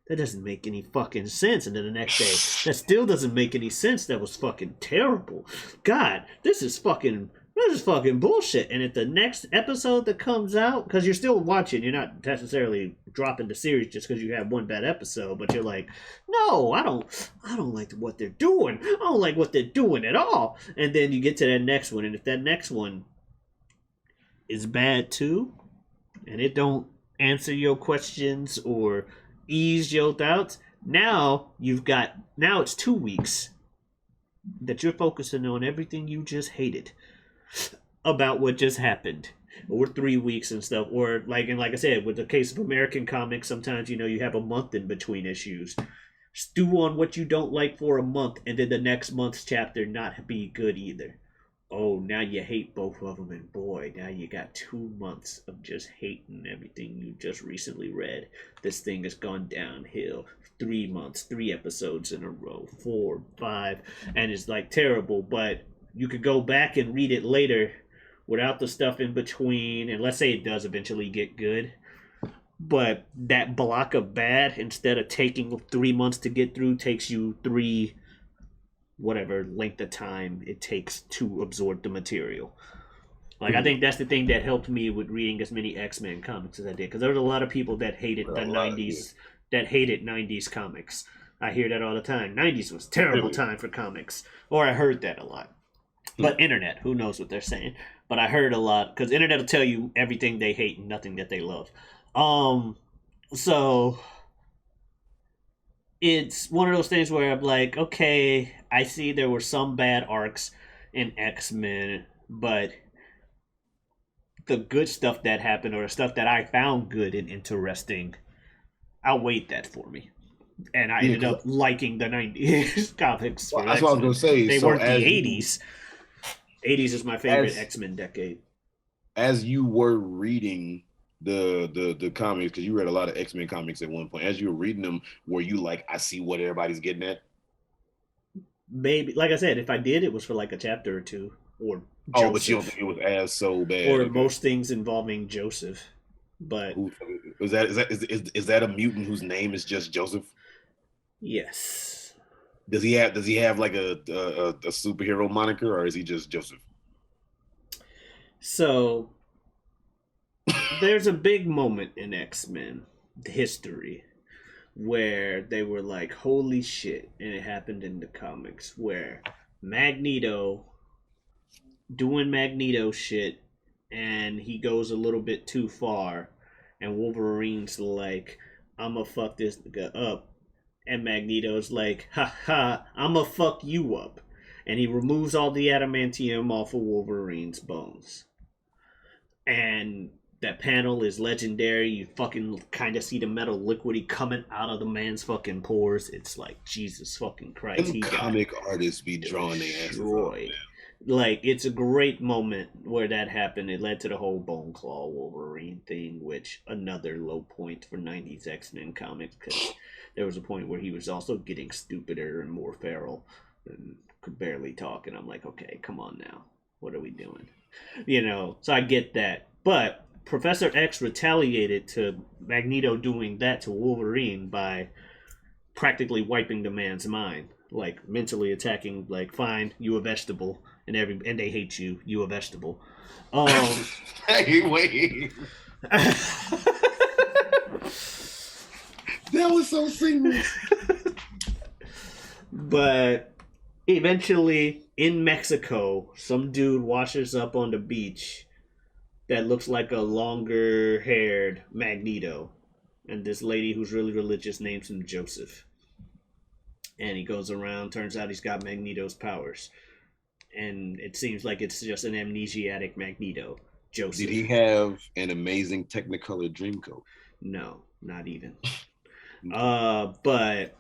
That doesn't make any fucking sense. And then the next day, that still doesn't make any sense. That was fucking terrible. God, this is fucking bullshit. And if the next episode that comes out, because you're still watching, you're not necessarily dropping the series just because you have one bad episode, but you're like, no, I don't like what they're doing. I don't like what they're doing at all. And then you get to that next one, and if that next one is bad too, and it don't answer your questions or ease your doubts, now it's 2 weeks that you're focusing on everything you just hated about what just happened, or 3 weeks and stuff, or like I said, with the case of American comics, sometimes you have a month in between issues. Stew on what you don't like for a month, and then the next month's chapter not be good either. Oh, now you hate both of them, and boy, now you got 2 months of just hating everything you just recently read. This thing has gone downhill. 3 months, 3 episodes in a row, 4, 5, and it's like terrible, but you could go back and read it later without the stuff in between, and let's say it does eventually get good. But that block of bad, instead of taking 3 months to get through, takes you 3 whatever length of time it takes to absorb the material. Like, I think that's the thing that helped me with reading as many X-Men comics as I did, because there was a lot of people that hated the 90s, that hated 90s comics. I hear that all the time. 90s was a terrible time for comics. Or I heard that a lot. But internet, who knows what they're saying. But I heard a lot, because internet will tell you everything they hate and nothing that they love. So it's one of those things where I'm like, okay, I see there were some bad arcs in X-Men, but the good stuff that happened, or the stuff that I found good and interesting, outweighed that for me. And I ended up liking the 90s comics. Well, that's what I was going to say. They weren't the 80s. 80s is my favorite X-Men decade. As you were reading the comics, because you read a lot of X-Men comics at one point, as you were reading them, were you like, I see what everybody's getting at? Maybe, like I said, if I did, it was for like a chapter or two, or Joseph. But you don't think it was as so bad, or most things involving Joseph. But is that a mutant whose name is just Joseph? Yes. Does he have like a superhero moniker, or is he just Joseph? So there's a big moment in X-Men history where they were like, holy shit, and it happened in the comics, where Magneto doing Magneto shit, and he goes a little bit too far, and Wolverine's like, I'ma fuck this nigga up, and Magneto's like, ha ha, I'ma fuck you up, and he removes all the adamantium off of Wolverine's bones. And that panel is legendary. You fucking kind of see the metal liquidy coming out of the man's fucking pores. It's like, Jesus fucking Christ. Them comic artists be drawing their asses off, man. Like, it's a great moment where that happened. It led to the whole Bone Claw Wolverine thing, which another low point for 90s X-Men comics, because there was a point where he was also getting stupider and more feral and could barely talk. And I'm like, okay, come on now. What are we doing? So I get that. But Professor X retaliated to Magneto doing that to Wolverine by practically wiping the man's mind, like mentally attacking, like, fine, you a vegetable, and they hate you, you a vegetable. Hey, wait. That was so seamless. But eventually, in Mexico, some dude washes up on the beach that looks like a longer-haired Magneto. And this lady who's really religious names him Joseph. And he goes around, turns out he's got Magneto's powers. And it seems like it's just an amnesiac Magneto. Joseph. Did he have an amazing Technicolor Dreamcoat? No, not even. But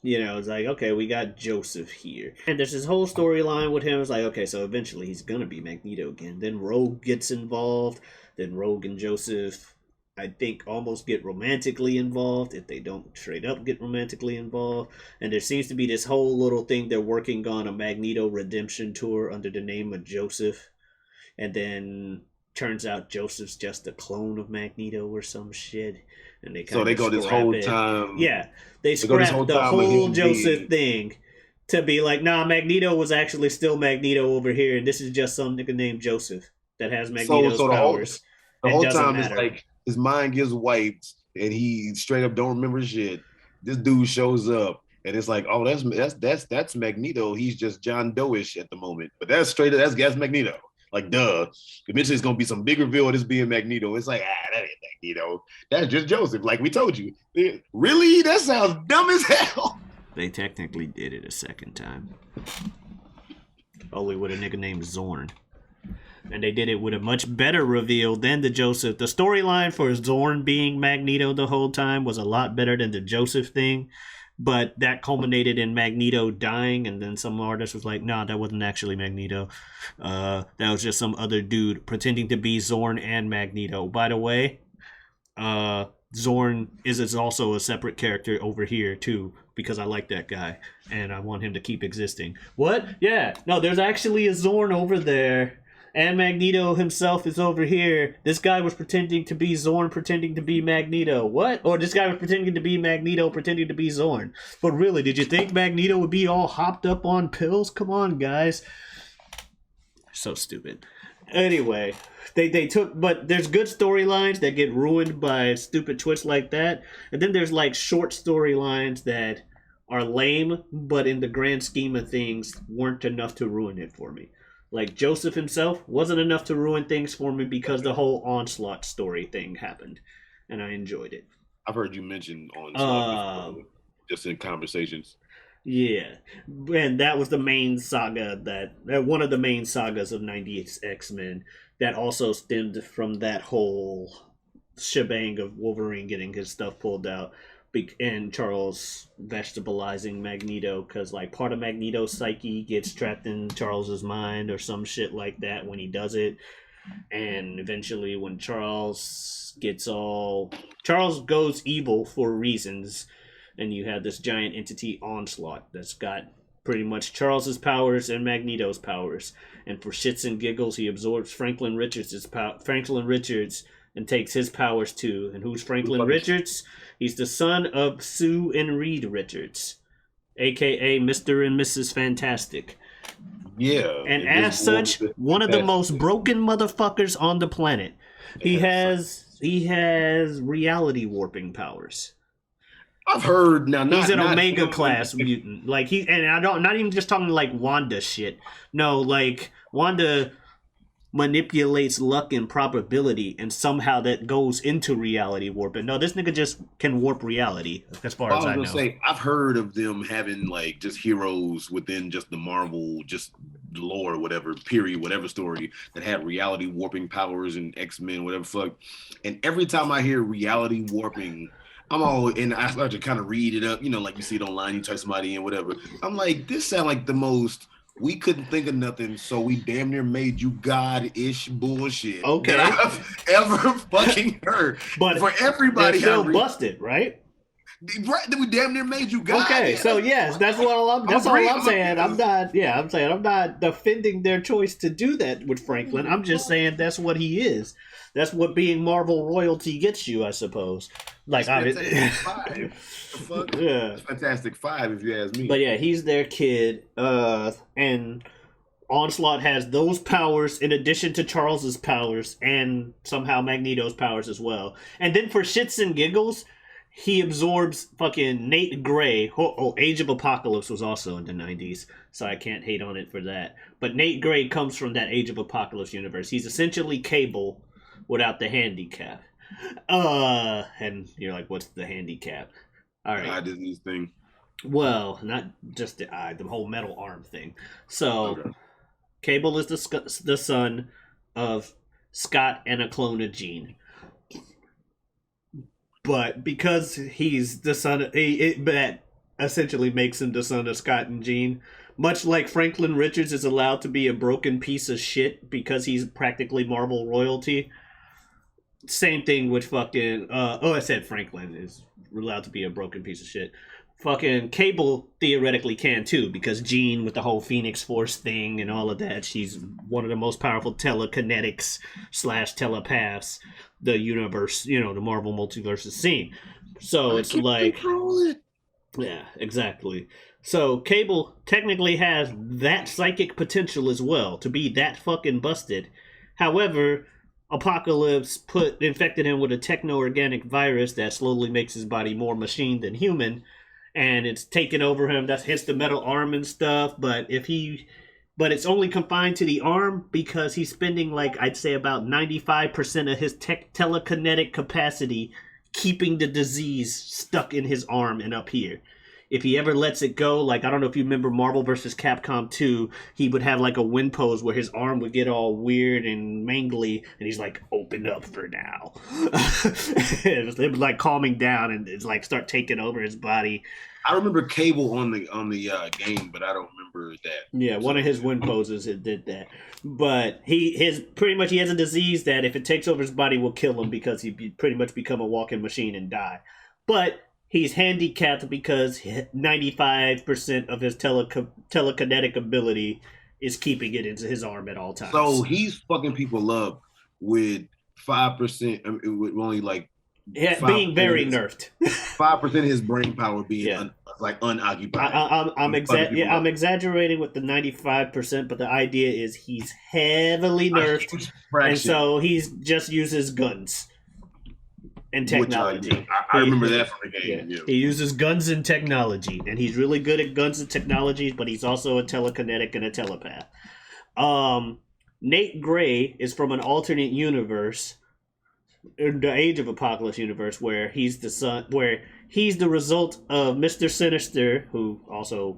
It's like, okay, we got Joseph here. And there's this whole storyline with him. It's like, okay, so eventually he's gonna be Magneto again. Then Rogue gets involved. Then Rogue and Joseph, I think, almost get romantically involved if they don't straight up get romantically involved. And there seems to be this whole little thing they're working on, a Magneto redemption tour under the name of Joseph. And then turns out Joseph's just a clone of Magneto or some shit. And they kind So they go this whole time. Yeah, they scrapped the whole Joseph thing to be like, nah, Magneto was actually still Magneto over here, and this is just some nigga named Joseph that has Magneto's powers. The whole time it's like his mind gets wiped, and he straight up don't remember shit. This dude shows up, and it's like, oh, that's Magneto. He's just John Doe-ish at the moment, but that's Magneto. Like, duh. Eventually, it's gonna be some big reveal of this being Magneto. It's like, that ain't Magneto. That's just Joseph. Like we told you. Really? That sounds dumb as hell. They technically did it a second time. Only with a nigga named Zorn. And they did it with a much better reveal than the Joseph. The storyline for Zorn being Magneto the whole time was a lot better than the Joseph thing. But that culminated in Magneto dying, and then some artist was like, nah, that wasn't actually Magneto. That was just some other dude pretending to be Zorn and Magneto. By the way, Zorn is also a separate character over here, too, because I like that guy, and I want him to keep existing. What? Yeah. No, there's actually a Zorn over there. And Magneto himself is over here. This guy was pretending to be Zorn, pretending to be Magneto. What? Or this guy was pretending to be Magneto, pretending to be Zorn. But really, did you think Magneto would be all hopped up on pills? Come on, guys. So stupid. Anyway, they took... But there's good storylines that get ruined by stupid twists like that. And then there's like short storylines that are lame, but in the grand scheme of things, weren't enough to ruin it for me. Like, Joseph himself wasn't enough to ruin things for me because the whole Onslaught story thing happened. And I enjoyed it. I've heard you mention Onslaught before, just in conversations. Yeah. And that was the main saga one of the main sagas of 90s X-Men that also stemmed from that whole shebang of Wolverine getting his stuff pulled out. And Charles vegetabilizing Magneto because like part of Magneto's psyche gets trapped in Charles's mind or some shit like that when he does it. And eventually when Charles goes evil for reasons, and you have this giant entity Onslaught that's got pretty much Charles's powers and Magneto's powers. And for shits and giggles, he absorbs Franklin Richards and takes his powers too. And who's Franklin Richards? He's the son of Sue and Reed Richards, a.k.a. Mr. and Mrs. Fantastic. Yeah. And as such, one of the most broken motherfuckers on the planet. He has reality warping powers. I've heard now. He's an Omega class mutant. Like not even just talking like Wanda shit. No, like Wanda manipulates luck and probability, and somehow that goes into reality warping. No, this nigga just can warp reality, as far as I know. I've heard of them having like just heroes within just the Marvel, just lore, whatever period, whatever story that had reality warping powers and X-Men, whatever fuck. And every time I hear reality warping, and I start to kind of read it up, like you see it online, you type somebody in, whatever. I'm like, this sound like the most. We couldn't think of nothing, so we damn near made you God-ish bullshit that I've ever fucking heard. But for everybody, still busted, right? Right, we damn near made you God. Okay, so yes, that's all I'm saying. I'm not defending their choice to do that with Franklin. I'm just saying that's what he is. That's what being Marvel royalty gets you, I suppose. Like, It's Fantastic Five, if you ask me. But yeah, he's their kid, and Onslaught has those powers in addition to Charles's powers, and somehow Magneto's powers as well. And then for shits and giggles, he absorbs fucking Nate Gray. Age of Apocalypse was also in the 90s, so I can't hate on it for that. But Nate Gray comes from that Age of Apocalypse universe. He's essentially Cable without the handicap. And you're like, what's the handicap? All right. Eye disease thing. Well, not just the eye, the whole metal arm thing. So, Cable is the son of Scott and a clone of Jean. But because he's the son of... essentially makes him the son of Scott and Jean. Much like Franklin Richards is allowed to be a broken piece of shit because he's practically Marvel royalty. Same thing with fucking. I said Franklin is allowed to be a broken piece of shit. Fucking Cable theoretically can too, because Jean with the whole Phoenix Force thing and all of that, she's one of the most powerful telekinetics / telepaths the universe, the Marvel multiverse has seen. So it's like, yeah, exactly. So Cable technically has that psychic potential as well to be that fucking busted. However, Apocalypse infected him with a techno-organic virus that slowly makes his body more machine than human, and it's taken over him. That's hence the metal arm and stuff. But it's only confined to the arm because he's spending like I'd say about 95% of his telekinetic capacity keeping the disease stuck in his arm and up here. If he ever lets it go, like I don't know if you remember Marvel vs. Capcom 2, he would have like a wind pose where his arm would get all weird and mangly, and he's like, "Open up for now." It was like calming down, and it's like start taking over his body. I remember Cable on the game, but I don't remember that. Yeah, one of his wind poses it did that. But he has a disease that if it takes over his body will kill him because he pretty much become a walking machine and die. But he's handicapped because 95% of his telekinetic ability is keeping it into his arm at all times. So he's fucking people up with 5%, with only like being very nerfed. 5% of his brain power being unoccupied. I'm exaggerating with the 95%, but the idea is he's heavily nerfed, and so he's just uses guns and technology. I remember that from the game. Yeah. He uses guns and technology, and he's really good at guns and technology, but he's also a telekinetic and a telepath. Nate Gray is from an alternate universe, in the Age of Apocalypse universe, where he's the result of Mr. Sinister, who also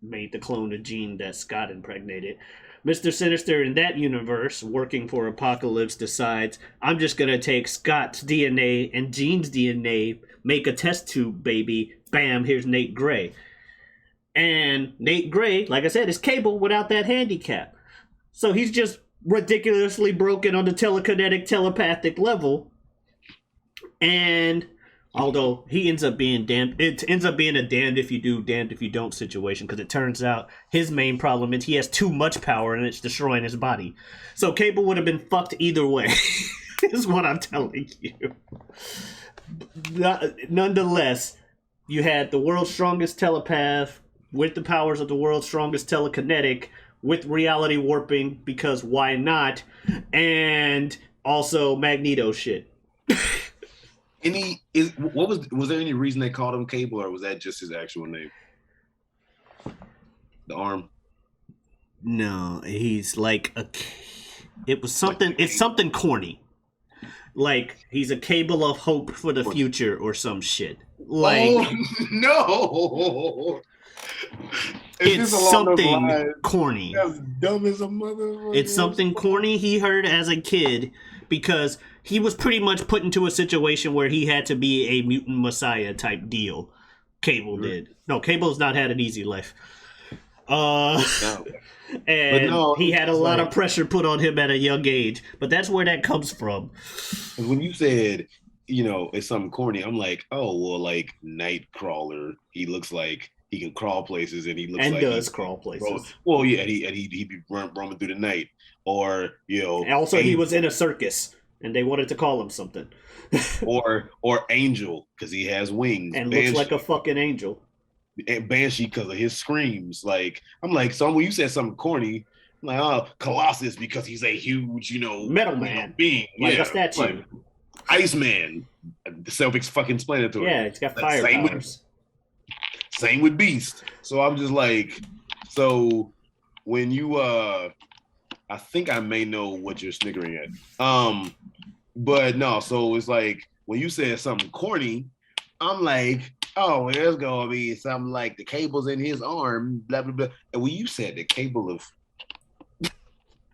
made the clone of Jean that Scott impregnated. Mr. Sinister in that universe, working for Apocalypse, decides, I'm just going to take Scott's DNA and Jean's DNA, make a test tube baby, bam, here's Nate Gray. And Nate Gray, like I said, is Cable without that handicap. So he's just ridiculously broken on the telekinetic, telepathic level. And although he ends up being it ends up being a damned if you do, damned if you don't situation, because it turns out his main problem is he has too much power and it's destroying his body. So Cable would have been fucked either way, is what I'm telling you. Nonetheless, you had the world's strongest telepath with the powers of the world's strongest telekinetic with reality warping, because why not? And also Magneto shit. Was there any reason they called him Cable, or was that just his actual name? The arm? No, he's like it's something corny. Like he's a cable of hope for the future or some shit. Like no. It's something corny. That's dumb as a motherfucker. It's something corny he heard as a kid because he was pretty much put into a situation where he had to be a mutant messiah type deal. Cable did. No, Cable's not had an easy life. And he had a lot of pressure put on him at a young age. But that's where that comes from. When you said, it's something corny, I'm like, oh, well, like Nightcrawler, he looks like he can crawl places, and he looks like does crawl places. Well, yeah, and he'd be roaming through the night, or And also, he was in a circus, and they wanted to call him something. or Angel, because he has wings, and Banshee, looks like a fucking angel. And Banshee because of his screams. Like I'm like, so when you said something corny, I'm like, oh, Colossus because he's a huge, metal man being, like a statue, like Iceman, self-explanatory. Yeah, it's got fire powers. Same with Beast. So I'm just like, so when you I think I may know what you're snickering at. But no, so it's like when you said something corny, I'm like, oh, there's gonna be something like the cable's in his arm, blah blah blah. And when you said the cable of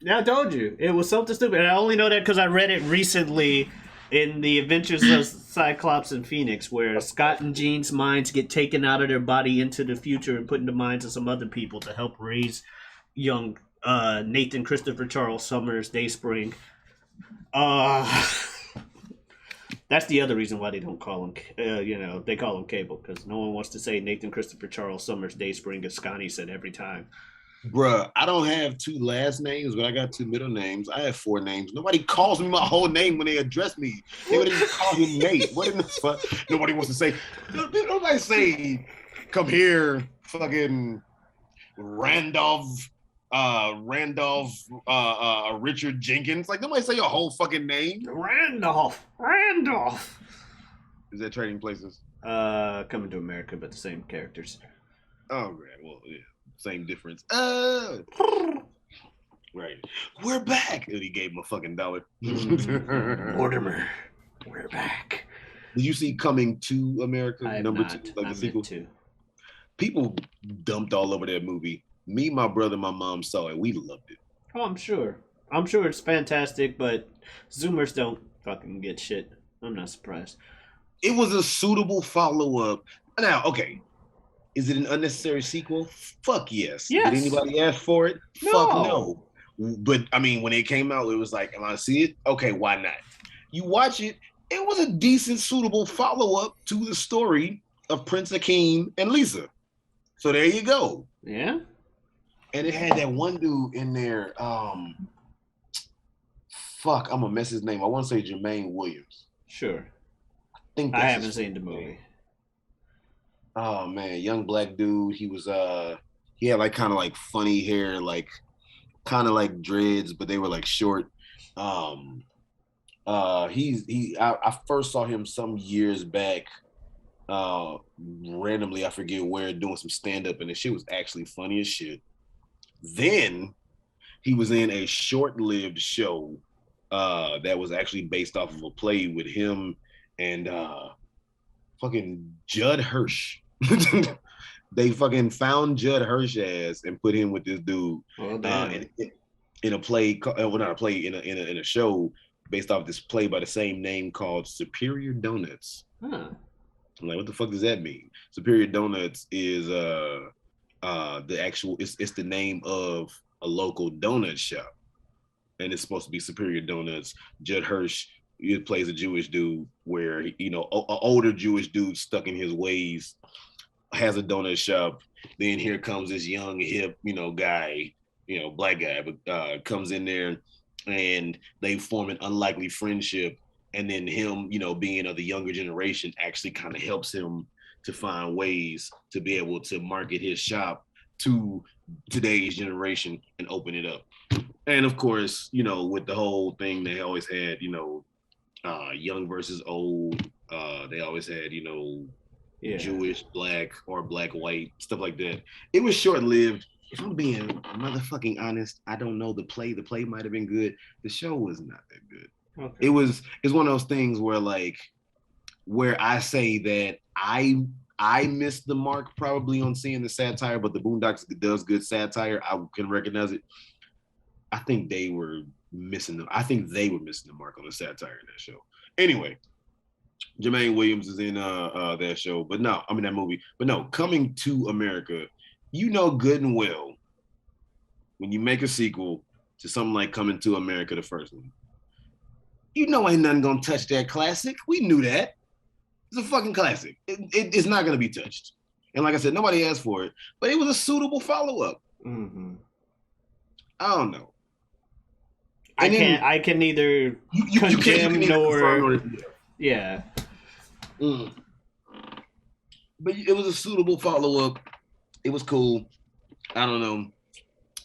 I told you it was something stupid. And I only know that because I read it recently in the Adventures of Cyclops and Phoenix, where Scott and Jean's minds get taken out of their body into the future and put in the minds of some other people to help raise young Nathan Christopher Charles Summers Dayspring. Uh, that's the other reason why they don't call him, they call him Cable, because no one wants to say Nathan Christopher Charles Summers Dayspring, as Scotty said every time. Bruh, I don't have 2 last names, but I got 2 middle names. I have 4 names. Nobody calls me my whole name when they address me. They would even call him Nate. What in the fuck? Nobody wants to say, nobody say, come here, fucking Randolph, Richard Jenkins. Like, nobody say your whole fucking name. Randolph. Is that Trading Places? Coming to America, but the same characters. Oh, right. Well, yeah. Same difference. Right. We're back. And he gave him a fucking dollar. Mortimer, we're back. Did you see Coming to America? I have number not. 2, like I the sequel? meant to. People dumped all over that movie. Me, my brother, my mom saw it. We loved it. Oh, I'm sure. I'm sure it's fantastic, but Zoomers don't fucking get shit. I'm not surprised. It was a suitable follow-up. Now, okay. Is it an unnecessary sequel? Fuck yes. Yes. Did anybody ask for it? No. Fuck no. But I mean, when it came out, it was like, am I see it? Okay, why not? You watch it, it was a decent, suitable follow-up to the story of Prince Akeem and Lisa. So there you go. Yeah. And it had that one dude in there. Fuck, I'm gonna mess his name. I want to say Jermaine Williams. Sure. I haven't seen the movie. Oh man, young black dude. He was he had like kind of like funny hair, like kind of like dreads, but they were like short. I first saw him some years back, randomly, I forget where, doing some stand-up, and the shit was actually funny as shit. Then he was in a short-lived show that was actually based off of a play with him and fucking Judd Hirsch. They fucking found Judd Hirsch ass and put him with this dude in a play, well, not a play, in a show based off this play by the same name called Superior Donuts. Huh. I'm like, what the fuck does that mean? Superior Donuts is the actual, it's the name of a local donut shop, and it's supposed to be Superior Donuts. Judd Hirsch, he plays a Jewish dude where, an older Jewish dude stuck in his ways, has a donut shop. Then here comes this young hip, guy, black guy, but comes in there and they form an unlikely friendship. And then him, being of the younger generation, actually kind of helps him to find ways to be able to market his shop to today's generation and open it up. And of course, with the whole thing, they always had, young versus old. They always had, Jewish, black, or black, white, stuff like that. It was short-lived. If I'm being motherfucking honest, I don't know the play. The play might have been good. The show was not that good. Okay. It's one of those things where I say that I missed the mark probably on seeing the satire, but the Boondocks does good satire. I can recognize it. I think they were missing the mark on the satire in that show. Anyway, Jermaine Williams is in that show, that movie. But no, Coming to America, good and well, when you make a sequel to something like Coming to America, the first one, ain't nothing gonna touch that classic. We knew that. It's a fucking classic. It's not gonna be touched. And like I said, nobody asked for it, but it was a suitable follow-up. Mm-hmm. I don't know. I can neither condemn nor yeah. Mm. But it was a suitable follow-up. It was cool. I don't know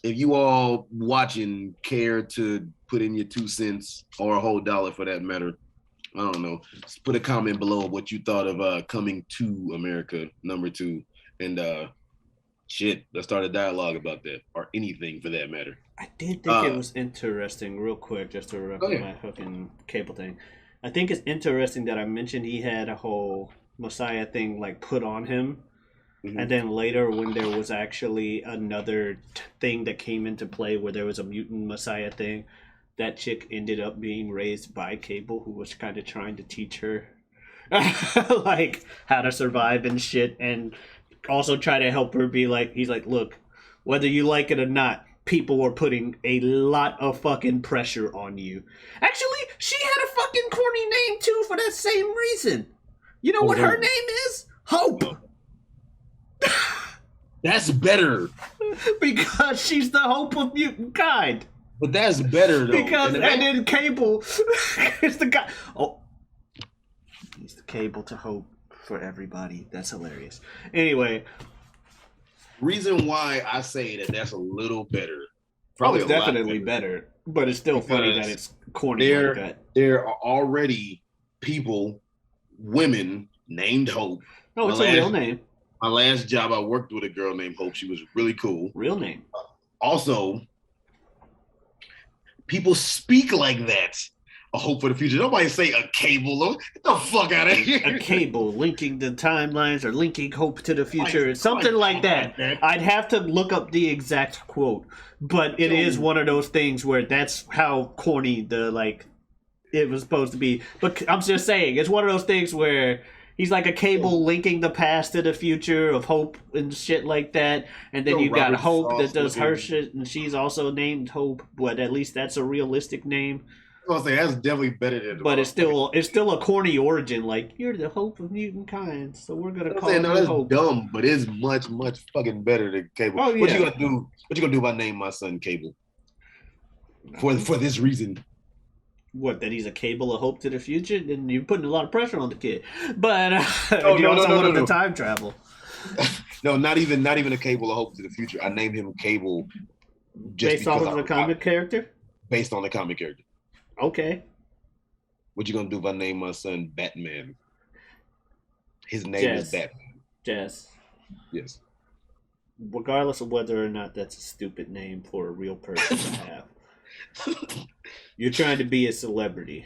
if you all watching care to put in your 2 cents or a whole dollar for that matter. I don't know. Just put a comment below what you thought of Coming to America #2, and let's start a dialogue about that, or anything for that matter. I did think it was interesting, real quick, just to wrap up my fucking Cable thing. I think it's interesting that I mentioned he had a whole Messiah thing like put on him. Mm-hmm. And then later, when there was actually another thing that came into play where there was a mutant Messiah thing, that chick ended up being raised by Cable, who was kind of trying to teach her like how to survive and shit, and also try to help her be like, he's like, look, whether you like it or not, people were putting a lot of fucking pressure on you. Actually, she had a fucking corny name too for that same reason. You know what her name is? Hope. That's better. Because she's the hope of mutant kind. But that's better though. Because and then Cable is the guy. Oh, he's the Cable to hope for everybody. That's hilarious. Anyway, reason why I say that's a little better. Probably it's definitely better, but it's still funny that it's corny like that. There are already people, women named Hope. Oh, it's a real name. My last job, I worked with a girl named Hope. She was really cool. Real name. Also, people speak like that. A hope for the future. Nobody say a cable. Get the fuck out of here. A cable linking the timelines or linking hope to the future. Something like that. I'd have to look up the exact quote. But it is one of those things where that's how corny it was supposed to be. But I'm just saying, it's one of those things where he's like a cable linking the past to the future of Hope and shit like that. And then you got Hope that does her shit, and she's also named Hope, but at least that's a realistic name. I was gonna say that's definitely better than. But it's still a corny origin. Like, you're the hope of mutant kind, so we're gonna call you that's Hope. Dumb, but it's much fucking better than Cable. Oh, yeah. What you gonna do? What you gonna do if I name my son Cable? For this reason. What, that he's a cable of hope to the future? Then you're putting a lot of pressure on the kid. But you also wanted to time travel. No, not even a cable of hope to the future. I named him Cable just based off of the comic character. Based on the comic character. Okay. What you gonna do if I name my son Batman? His name is Batman. Jazz. Yes. Regardless of whether or not that's a stupid name for a real person to have. You're trying to be a celebrity.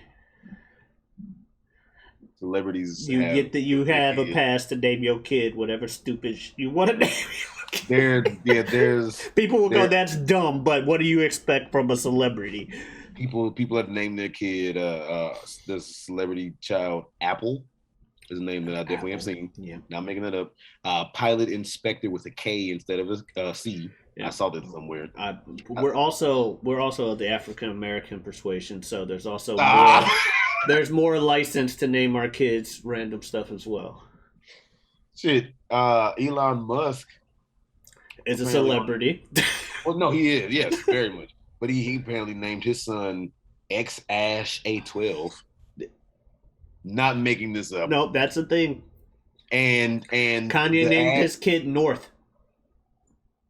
Celebrities. You have a pass to name your kid whatever stupid you want to name your kid. There's people will go, that's dumb, but what do you expect from a celebrity? People have named their kid the celebrity child Apple is a name that I definitely have seen. Yeah. Not making that up. Pilot Inspector with a K instead of a C. Yeah. I saw that somewhere. We're also of the African American persuasion, so there's also there's more license to name our kids random stuff as well. Shit, Elon Musk is a celebrity. Well, no, he is. Yes, very much. But he apparently named his son X-Ash A12. Not making this up. No, that's the thing. And Kanye named his kid North.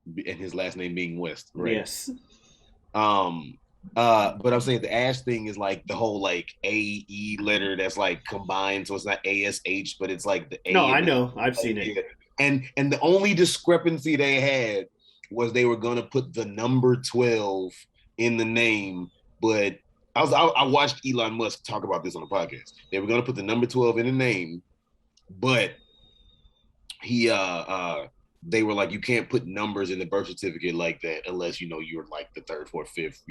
And his last name being West, right? Yes. But I'm saying the Ash thing is like the whole like A-E letter that's like combined, so it's not A-S-H, but it's like the A. No, I know. I've seen it. And the only discrepancy they had was they were gonna put the number 12 in the name, but I watched Elon Musk talk about this on the podcast. They were gonna put the number 12 in the name, but he they were like, you can't put numbers in the birth certificate like that unless you're like the third, fourth, fifth,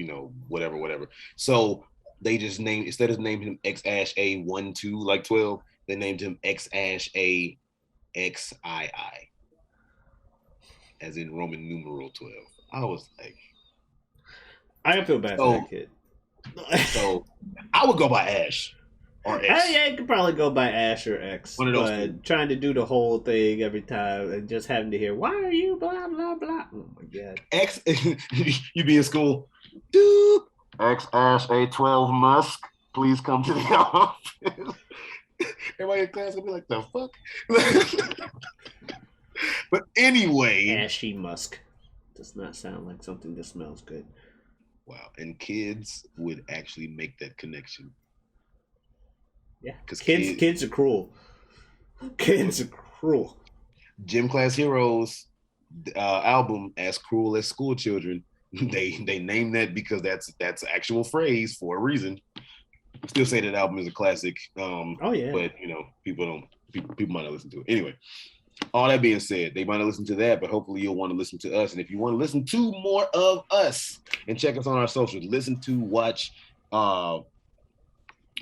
whatever. So they just instead of naming him X-Ash A12 like 12, they named him X-Ash A XII, as in Roman numeral 12. I was like, I feel bad for that kid. So I would go by Ash or X. Yeah, you could probably go by Ash or X. One of those but trying to do the whole thing every time and just having to hear, why are you blah, blah, blah. Oh my God. X, you be in school. Dude, X-Ash A12 Musk, please come to the office. Everybody in class will be like, the fuck? But anyway. Ashy Musk. Does not sound like something that smells good. Wow. And kids would actually make that connection. Yeah. Because kids are cruel. Kids are cruel. Gym Class Heroes album, As Cruel as School Children. They named that because that's the actual phrase for a reason. Still say that album is a classic. Oh yeah. But people might not listen to it. Anyway. All that being said, they might not listen to that, but hopefully you'll want to listen to us. And if you want to listen to more of us and check us on our socials, listen to, watch all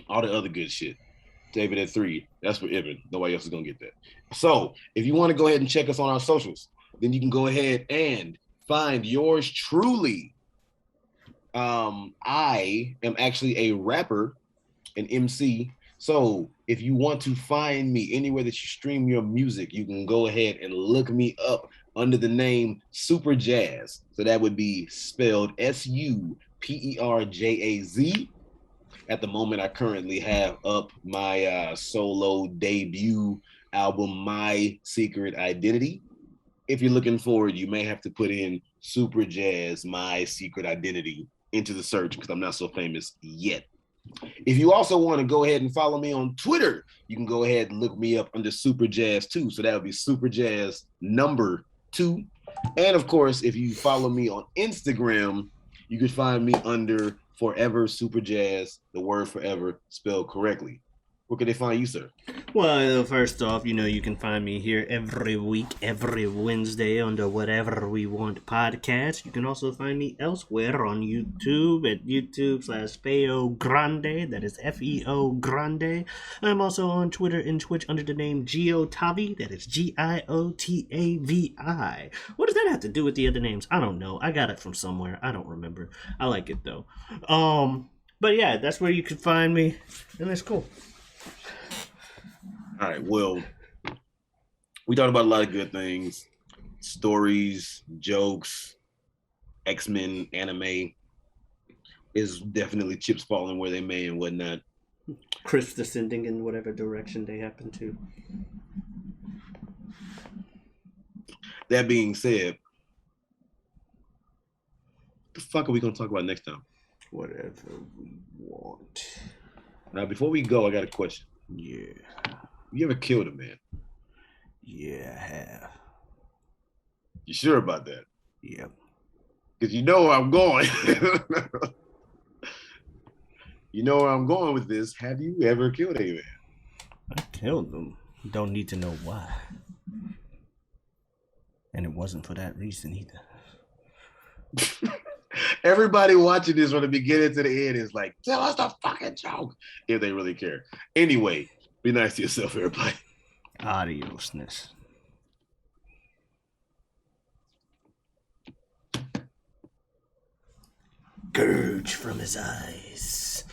the other good shit. David at 3. That's for Ibn. Nobody else is going to get that. So if you want to go ahead and check us on our socials, then you can go ahead and find yours truly. I am actually a rapper, an MC. So if you want to find me anywhere that you stream your music, you can go ahead and look me up under the name Superjaz. So that would be spelled Superjaz. At the moment, I currently have up my solo debut album, My Secret Identity. If you're looking for it, you may have to put in Superjaz, My Secret Identity into the search because I'm not so famous yet. If you also want to go ahead and follow me on Twitter, you can go ahead and look me up under Superjaz 2. So that would be Superjaz number 2. And of course, if you follow me on Instagram, you can find me under Forever Superjaz, the word forever spelled correctly. Where can they find you, sir? Well, first off, you can find me here every week, every Wednesday on the Whatever We Want podcast. You can also find me elsewhere on YouTube at YouTube/feogrande. That is Feo Grande. I'm also on Twitter and Twitch under the name Giotavi. That is Giotavi. What does that have to do with the other names? I don't know. I got it from somewhere. I don't remember. I like it though. But yeah, that's where you can find me, and that's cool. All right. Well, we talked about a lot of good things, stories, jokes, X-Men, anime. Is definitely chips falling where they may and whatnot. Chris descending in whatever direction they happen to. That being said, what the fuck are we going to talk about next time? Whatever we want. Now, before we go, I got a question. Yeah. You ever killed a man? Yeah, I have. You sure about that? Yep. Because you know where I'm going. You know where I'm going with this. Have you ever killed a man? I killed them. Don't need to know why. And it wasn't for that reason either. Everybody watching this from the beginning to the end is like, tell us the fucking joke. If they really care. Anyway, be nice to yourself, everybody. Adiosness. Gurge from his eyes.